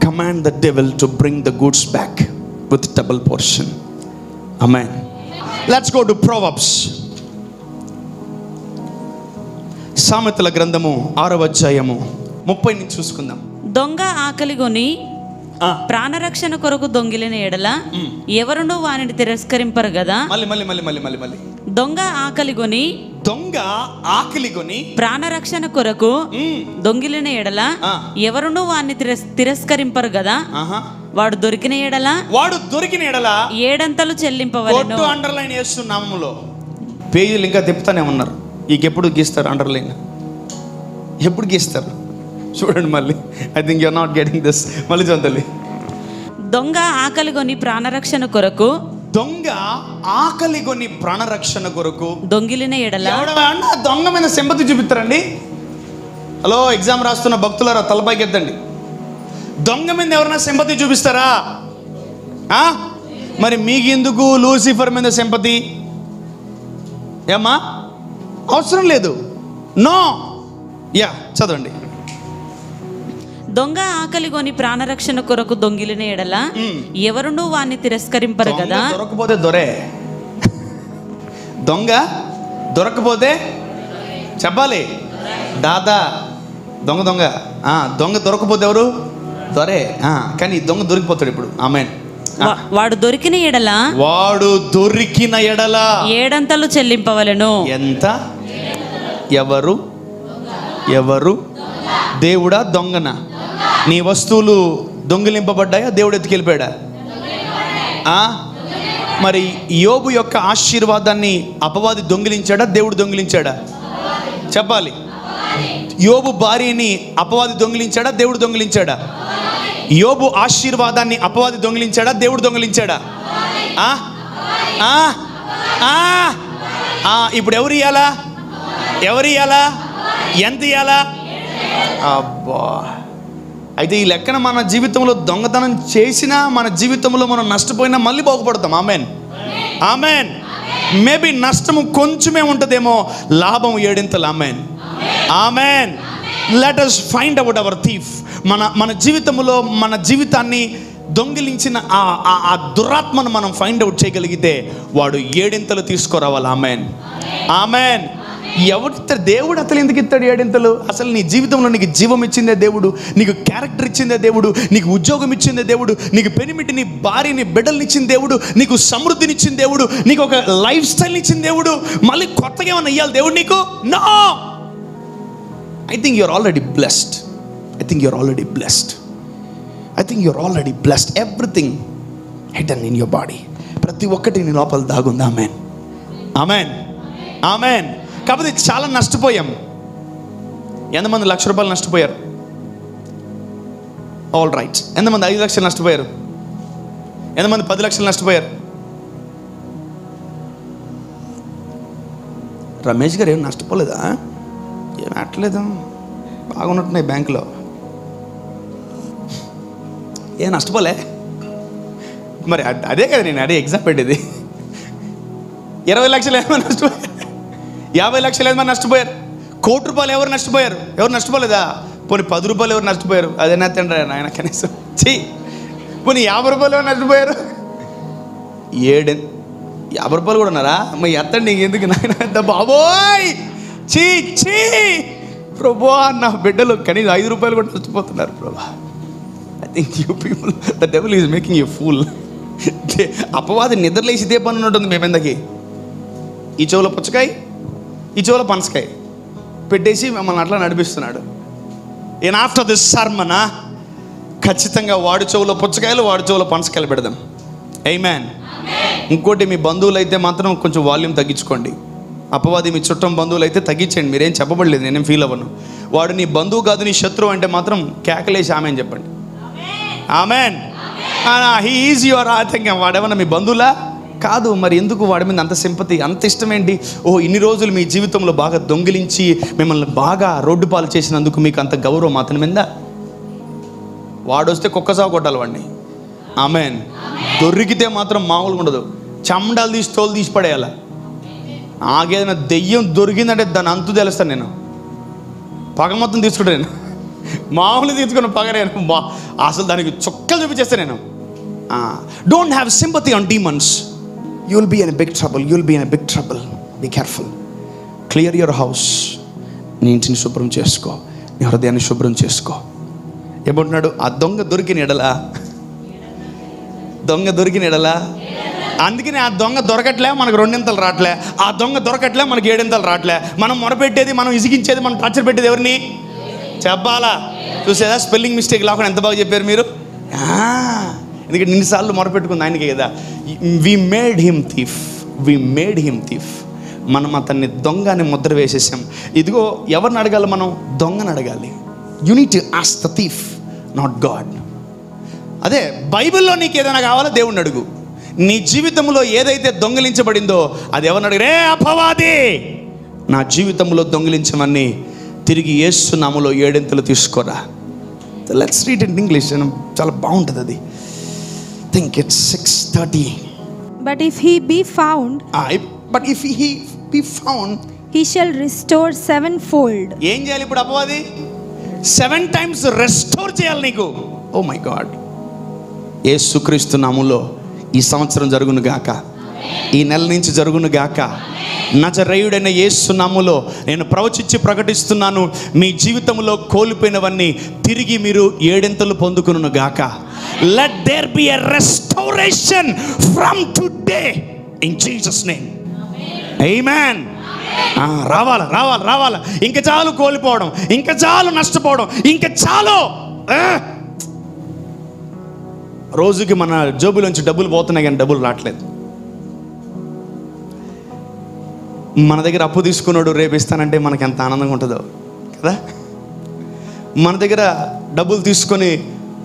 Speaker 1: Command the devil to bring the goods back with double portion. Amen. Let's go to Proverbs. సామెతల గ్రంథము 6వ అధ్యాయము 30 నుంచి చూసుకుందాం.
Speaker 2: దొంగ ఆకలిగొని ప్రాణరక్షణ కొరకు దొంగిలిన ఎడల ఎవరునూ వానిని తిరస్కరింపరు కదా.
Speaker 1: మళ్ళీ
Speaker 2: దొంగ
Speaker 1: దొంగ ఆకలి కొని
Speaker 2: ప్రాణరక్షణ కొరకు దొంగిలిన ఎడల ఎవరునూ వాడిని తిరస్కరింపరు కదా. వాడు దొరికిన ఎడల ఏడంతలు చెల్లింపవలెను.
Speaker 1: అండర్లైన్ చేస్తున్నాములో పేజీలు ఇంకా తిప్పుతానే ఉన్నారు. ఎప్పుడు గీస్తారు అండర్లైన్? ఎప్పుడు గీస్తారు చూడండి మళ్ళీ. I think you are not getting this. మళ్ళీ చదవాలి.
Speaker 2: దొంగ ఆకలి కొని ప్రాణరక్షణ కొరకు
Speaker 1: దొంగిలిన ఎడల. దొంగ మీద సింపతి చూపిస్తారండి. హలో, ఎగ్జామ్ రాస్తున్న భక్తులారా తలపైకి ఎత్తండి. దొంగ మీద ఎవరైనా సింపతి చూపిస్తారా? మరి మీకెందుకు లూసిఫర్ మీద సింపతి? ఏమ్మా, అవసరం లేదు. నో. యా, చదవండి.
Speaker 2: దొంగ ఆకలి కొని ప్రాణరక్షణ కొరకు దొంగిలిన ఎడల ఎవరునూ వాడిని తిరస్కరింపరు కదా.
Speaker 1: దొరకపోతే దొరే. దొంగ దొరకపోతే చెప్పాలి దాదా. దొంగ దొరకపోతే ఎవరు? దొరే. కానీ దొంగ దొరికిపోతాడు ఇప్పుడు. ఆమేన్.
Speaker 2: వాడు దొరికిన ఎడల ఏడంతలు చెల్లింపవలెను.
Speaker 1: ఎంత? ఎవరు? దేవుడా దొంగనా? నీ వస్తువులు దొంగిలింపబడ్డాయా? దేవుడు ఎత్తుకెళ్ళిపోయాడా? మరి యోబు యొక్క ఆశీర్వాదాన్ని అపవాది దొంగిలించాడా? దేవుడు దొంగిలించాడా? చెప్పాలి. యోబు భార్యని అపవాది దొంగిలించాడా? దేవుడు దొంగిలించాడా? యోబు ఆశీర్వాదాన్ని అపవాది దొంగిలించాడా? దేవుడు దొంగిలించాడా? ఇప్పుడు ఎవరు ఇయ్యాలా? ఎంత ఇయ్యాలా? అబ్బా. అయితే ఈ లెక్కన మన జీవితంలో దొంగతనం చేసినా, మన జీవితంలో మనం నష్టపోయినా మళ్ళీ బాగుపడతాం. ఆమెన్. మేబీ నష్టము కొంచెమే ఉంటుందేమో, లాభం ఏడింతలు. Amen. Let us find out our thief. మన జీవితంలో మన జీవితాన్ని దొంగిలించిన ఆ దురాత్మను మనం ఫైండ్ అవుట్ చేయగలిగితే వాడు ఏడింతలు తీసుకురావాలి. ఆమెన్. దేవుడు అసలు ఎందుకు ఇస్తాడు ఏడింతలు? అసలు నీ జీవితంలో నీకు జీవం ఇచ్చిందే దేవుడు, నీకు క్యారెక్టర్ ఇచ్చిందే దేవుడు, నీకు ఉద్యోగం ఇచ్చిందే దేవుడు, నీకు పెనిమిటి నీ భార్యని బిడ్డల్ని ఇచ్చిన దేవుడు, నీకు సమృద్ధినిచ్చిన దేవుడు, నీకు ఒక లైఫ్ స్టైల్ ఇచ్చిన దేవుడు. మళ్ళీ కొత్తగా ఏమన్నా ఇయ్యాలి దేవుడు నీకు? No. I think you're already blessed. Everything hidden in your body. ప్రతి ఒక్కటి నీ లోపల దాగుంది. ఆమెన్. కాబట్టి చాలా నష్టపోయాం. ఎంతమంది ₹1,00,000 నష్టపోయారు? All right. ఎంతమంది 5 లక్షలు నష్టపోయారు? ఎంతమంది 10 లక్షలు నష్టపోయారు? రమేష్ గారు ఏం నష్టపోలేదా? ఏం అట్లేదు, బాగున్నట్టున్నాయి బ్యాంకులో. ఏం నష్టపోలే? మరి అదే కదా నేను అదే ఎగ్జామ్ పెట్టేది. 20 లక్షలు ఏమైనా నష్టపోయారు? 50 లక్షలు ఏమైనా నష్టపోయారు? ₹1,00,00,000 ఎవరు నష్టపోయారు? ఎవరు నష్టపోలేదా? పోనీ ₹10 ఎవరు నష్టపోయారు? అదే తండ్రి ఆయన కనీసం పోనీ ₹50 ఎవరు నష్టపోయారు? ₹50 కూడా ఉన్నారా? మరి ఎత్తండి, నీకు ఎందుకు నాయన బాబోయ్. చీ ప్రభా, నా బిడ్డలు కనీసం ₹5 కూడా నష్టపోతున్నారు ప్రభా. I think you people, the devil is making you fool. అపవాది నిద్రలేసి ఇదే పని ఉంటుంది మేమెందకి. ఈ చెవులో పుచ్చకాయ, ఈ చెవులో పనసకాయ పెట్టేసి మిమ్మల్ని అట్లా నడిపిస్తున్నాడు. అండ్ ఆఫ్టర్ దిస్ సర్మన్ ఖచ్చితంగా వాడి చెవులో పుచ్చకాయలు, వాడి చెవులో పనసకాయలు పెడదాం. ఆమేన్. ఇంకోటి, మీ బంధువులు అయితే మాత్రం కొంచెం వాల్యూమ్ తగ్గించుకోండి. అపవాది మీ చుట్టం బంధువులు అయితే తగ్గించండి. మీరేం చెప్పబడలేదు, నేనేం ఫీల్ అవ్వను. వాడు నీ బంధువు కాదు, నీ శత్రువు అంటే మాత్రం కేకలేసి ఆమెన్ చెప్పండి. Amen. He is your. I think వాడేమన్నా మీ బంధువులా? కాదు. మరి ఎందుకు వాడి మీద అంత సింపతి, అంత ఇష్టం ఏంటి? ఇన్ని రోజులు మీ జీవితంలో బాగా దొంగిలించి మిమ్మల్ని బాగా రోడ్డు పాలు చేసినందుకు మీకు అంత గౌరవం అతని మీద? వాడు వస్తే కుక్కసాగు కొట్టాలి వాడిని. ఆమెన్. దొరికితే మాత్రం మామూలుగా ఉండదు. చెమడాలు తీసి తోలు తీసి పడేయాల. నాకేదైనా దెయ్యం దొరికిందంటే దాని అంతు తెలుస్తాను నేను. పగ మొత్తం తీసుకుంటా నేను. మామూలు తీసుకున్న పగ నేను అసలు దానికి చుక్కలు చూపించేస్తాను నేను. Don't have sympathy on demons. You will be in big trouble. Be careful. Clear your house. నీ ఇంటిని శుభ్రం చేసుకో, నీ హృదయాన్ని శుభ్రం చేసుకో. ఏమంటున్నాడు? ఆ దొంగ దొరికిన ఎడలా అందుకని ఆ దొంగ దొరకట్లే, మనకు 2 రావట్లే. ఆ దొంగ దొరకట్లే, మనకి 7 రావట్లే. మనం మొరపెట్టేది, మనం ఇసిగించేది, మనం టార్చర్ పెట్టేది ఎవరిని? చెప్పాలా? చూసేదా స్పెల్లింగ్ మిస్టేక్ లేకుండా ఎంత బాగా చెప్పారు మీరు. ఎందుకంటే ఇన్నిసార్లు మొరపెట్టుకుంది ఆయనకే కదా. We made him thief. మనం అతన్ని దొంగ అని ముద్ర వేసేసాం. ఇదిగో ఎవరిని అడగాలి? మనం దొంగని అడగాలి. You need to ask the thief, not God. అదే బైబిల్లో నీకు ఏదైనా కావాలో దేవుణ్ణి అడుగు. నీ జీవితంలో ఏదైతే దొంగిలించబడిందో అది ఎవరిని అడిగి, రే అపవాది, నా జీవితంలో దొంగిలించమని తిరిగి యేసు నామములో 7 తీసుకోరా. Let's read in English. చాలా బాగుంటుంది అది. Think it's 6:30.
Speaker 3: But if he be found, he shall restore 7-fold.
Speaker 1: ఏం చేయాలి ఇప్పుడు? అపవాది 7 times రెస్టోర్ చేయాలి నీకు. Oh my God. యేసుక్రీస్తు నామములో ఈ సంవత్సరం జరుగును గాక, ఈ నెల నుంచి జరుగును గాక. నజరేయుడైన యేసు నామములో నేను ప్రవచించి ప్రకటిస్తున్నాను, మీ జీవితంలో కోల్పోయినవన్నీ తిరిగి మీరు 7 పొందుకును గాక. Let there be a restoration from today in Jesus name. Amen. రావాలా. ఇంకా చాలు కోల్పోవడం, ఇంకా చాలు నష్టపోవడం, ఇంకా చాలు. రోజుకి మన జోబులోంచి డబ్బులు పోతున్నాయి కానీ డబ్బులు రావట్లేదు. మన దగ్గర అప్పు తీసుకున్నాడు, రేపు ఇస్తానంటే మనకి ఎంత ఆనందంగా ఉంటుందో కదా. మన దగ్గర డబ్బులు తీసుకొని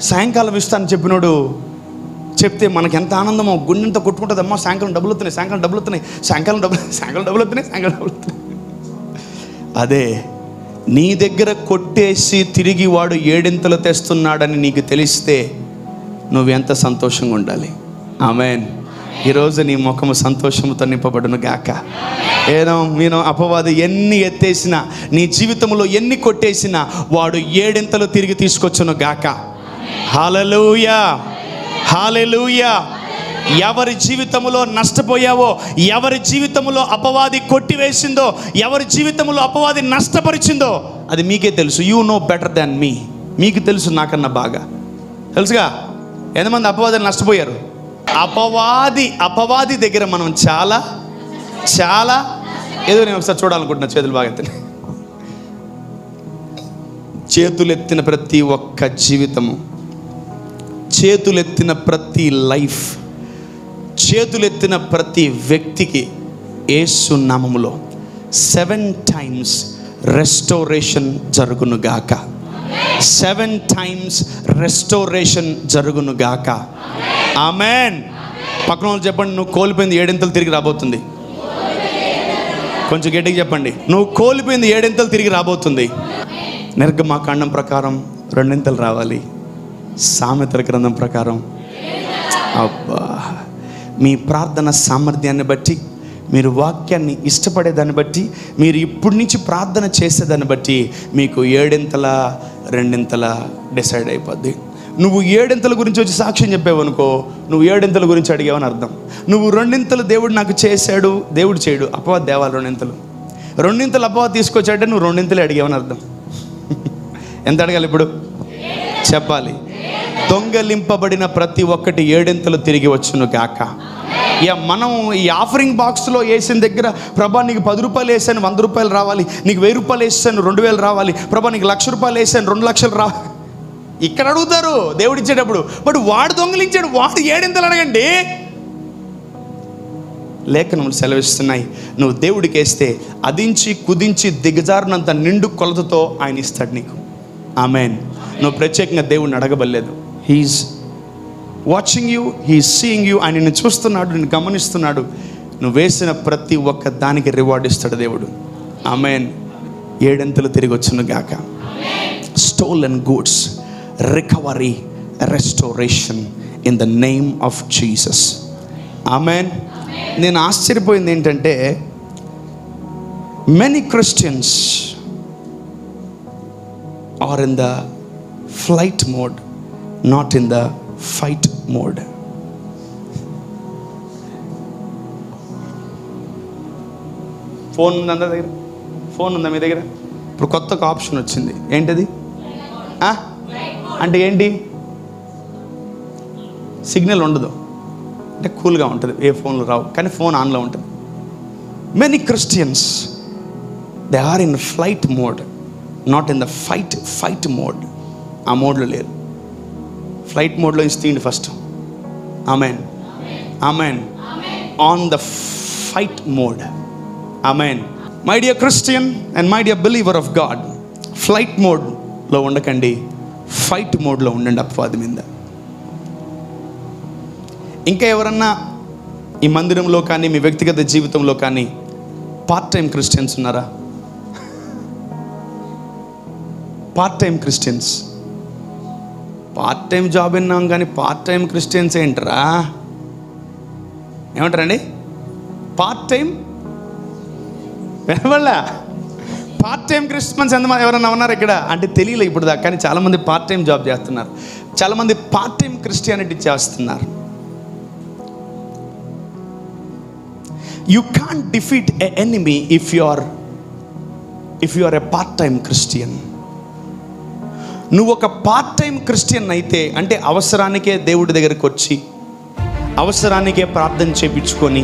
Speaker 1: సాయంకాలం ఇస్తానని చెప్పినోడు చెప్తే మనకి ఎంత ఆనందమో, గుండెంత కొట్టుకుంటుంది. అమ్మా సాయంకాలం డబ్బులు వస్తున్నాయి. అదే నీ దగ్గర కొట్టేసి తిరిగి వాడు 7 తెస్తున్నాడని నీకు తెలిస్తే నువ్వెంత సంతోషంగా ఉండాలి. ఆమేన్. ఈరోజు నీ ముఖము సంతోషంతో నింపబడును గాక. నేను అపవాది ఎన్ని ఎత్తేసినా, నీ జీవితంలో ఎన్ని కొట్టేసినా వాడు 7 తిరిగి తీసుకొచ్చును గాక. హల్లెలూయా. ఎవరి జీవితంలో నష్టపోయావో, ఎవరి జీవితంలో అపవాది కొట్టివేసిందో, ఎవరి జీవితంలో అపవాది నష్టపరిచిందో అది మీకే తెలుసు. యూ నో బెటర్ దాన్ మీ. మీకు తెలుసు నాకన్నా బాగా తెలుసుగా. ఎంతమంది అపవాదులు నష్టపోయారు? అపవాది దగ్గర మనం చాలా ఏదో నేను ఒకసారి చూడాలనుకుంటున్నా. చేతులు బాగా ఎత్తిన, చేతులెత్తిన ప్రతి ఒక్క జీవితము, చేతులెత్తిన ప్రతి లైఫ్, చేతులెత్తిన ప్రతి వ్యక్తికి యేసు నామములో 7 times రెస్టోరేషన్ జరుగును గాక. 7 times రెస్టోరేషన్ జరుగును గాక. ఆమేన్. పక్కన వాళ్ళు చెప్పండి, నువ్వు కోల్పోయింది 7 తిరిగి రాబోతుంది. కొంచెం గట్టిగా చెప్పండి, నువ్వు కోల్పోయింది 7 తిరిగి రాబోతుంది. నిర్గమకాండం ప్రకారం 2 రావాలి. సామెతల గ్రంథం ప్రకారం అబ్బా, మీ ప్రార్థన సామర్థ్యాన్ని బట్టి, మీరు వాక్యాన్ని ఇష్టపడేదాన్ని బట్టి, మీరు ఇప్పటి నుంచి ప్రార్థన చేసేదాన్ని బట్టి మీకు 7 2 డిసైడ్ అయిపోద్ది. నువ్వు 7 గురించి వచ్చి సాక్ష్యం చెప్పావనుకో, నువ్వు 7 గురించి అడిగావని అర్థం. నువ్వు 2 దేవుడు నాకు చేశాడు, దేవుడు చేయడు, అపవాది దేవాలి 2 అపవాది తీసుకొచ్చాడంటే నువ్వు 2 అడిగావని అర్థం. ఎంత అడగాలి ఇప్పుడు? చెప్పాలి. దొంగలింపబడిన ప్రతి ఒక్కటి 7 తిరిగి వచ్చును గాక. మనం ఈ ఆఫరింగ్ బాక్స్లో వేసిన దగ్గర, ప్రభా నీకు 10 రూపాయలు వేసాను 100 రూపాయలు రావాలి, నీకు 1000 రూపాయలు వేసాను 2000 రావాలి, ప్రభా నీకు 1,00,000 రూపాయలు వేసాను 2 లక్షలు రావాలి. ఇక్కడ అడుగుతారు దేవుడు ఇచ్చేటప్పుడు. బట్ వాడు దొంగిలించాడు, వాడు 7 అడగండి. లేఖనములు సెలవిస్తున్నాయి, నువ్వు దేవుడికి వేస్తే అదించి కుదించి దిగజారినంత నిండు కొలతతో ఆయన ఇస్తాడు నీకు. ఆమేన్. నువ్వు ప్రత్యేకంగా దేవుడిని అడగబడలేదు. He is watching you, he is seeing you. ఆయన నిన్ను చూస్తున్నాడు, నిన్ను గమనిస్తున్నాడు. నువ్వు వేసిన ప్రతి ఒక్క దానికి రివార్డ్ ఇస్తాడు దేవుడు. ఆమేన్. 7 తిరిగి వచ్చును గాక. Stolen goods recovery, restoration in the name of Jesus. Amen. నేను ఆశ్చర్యపోయింది ఏంటంటే, many Christians are in the flight mode, not in the fight mode. Phone ఉందా దగ్గర? ఫోన్ ఉందా మీ దగ్గర? ఇప్పుడు కొత్త ఒక ఆప్షన్ వచ్చింది. ఏంటది? అంటే ఏంటి? సిగ్నల్ ఉండదు, అంటే కూల్గా ఉంటుంది, ఏ ఫోన్లు రావు, కానీ ఫోన్ ఆన్లో ఉంటుంది. Many Christians they are in flight mode, not in the fight mode. ఆ మోడ్లో లేరు. ఫ్లైట్ మోడ్లో ఇస్తీయండి first. Amen, amen. On the fight mode. Amen. My dear Christian and my dear believer of God, flight మోడ్లో ఉండకండి, fight మోడ్లో ఉండండి అపవాది మీద. ఇంకా ఎవరన్నా ఈ మందిరంలో కానీ మీ వ్యక్తిగత జీవితంలో కానీ పార్ట్ టైం క్రిస్టియన్స్ ఉన్నారా? Part time Christians, part time job విన్నాం కానీ పార్ట్ టైం క్రిస్టియన్స్ ఏంటరా? ఏమంటారండి? పార్ట్ టైం వినవల్లా? పార్ట్ టైం క్రిస్టియన్స్ ఎవరన్నా ఉన్నారు ఇక్కడ అంటే తెలియలే ఇప్పుడు దాకా, కానీ చాలామంది పార్ట్ టైం జాబ్ చేస్తున్నారు, చాలామంది పార్ట్ టైం క్రిస్టియానిటీ చేస్తున్నారు. You can't defeat an enemy if you are a part-time Christian. నువ్వు ఒక పార్ట్ టైం క్రిస్టియన్ అయితే అంటే అవసరానికే దేవుడి దగ్గరికి వచ్చి అవసరానికే ప్రార్థన చేయించుకొని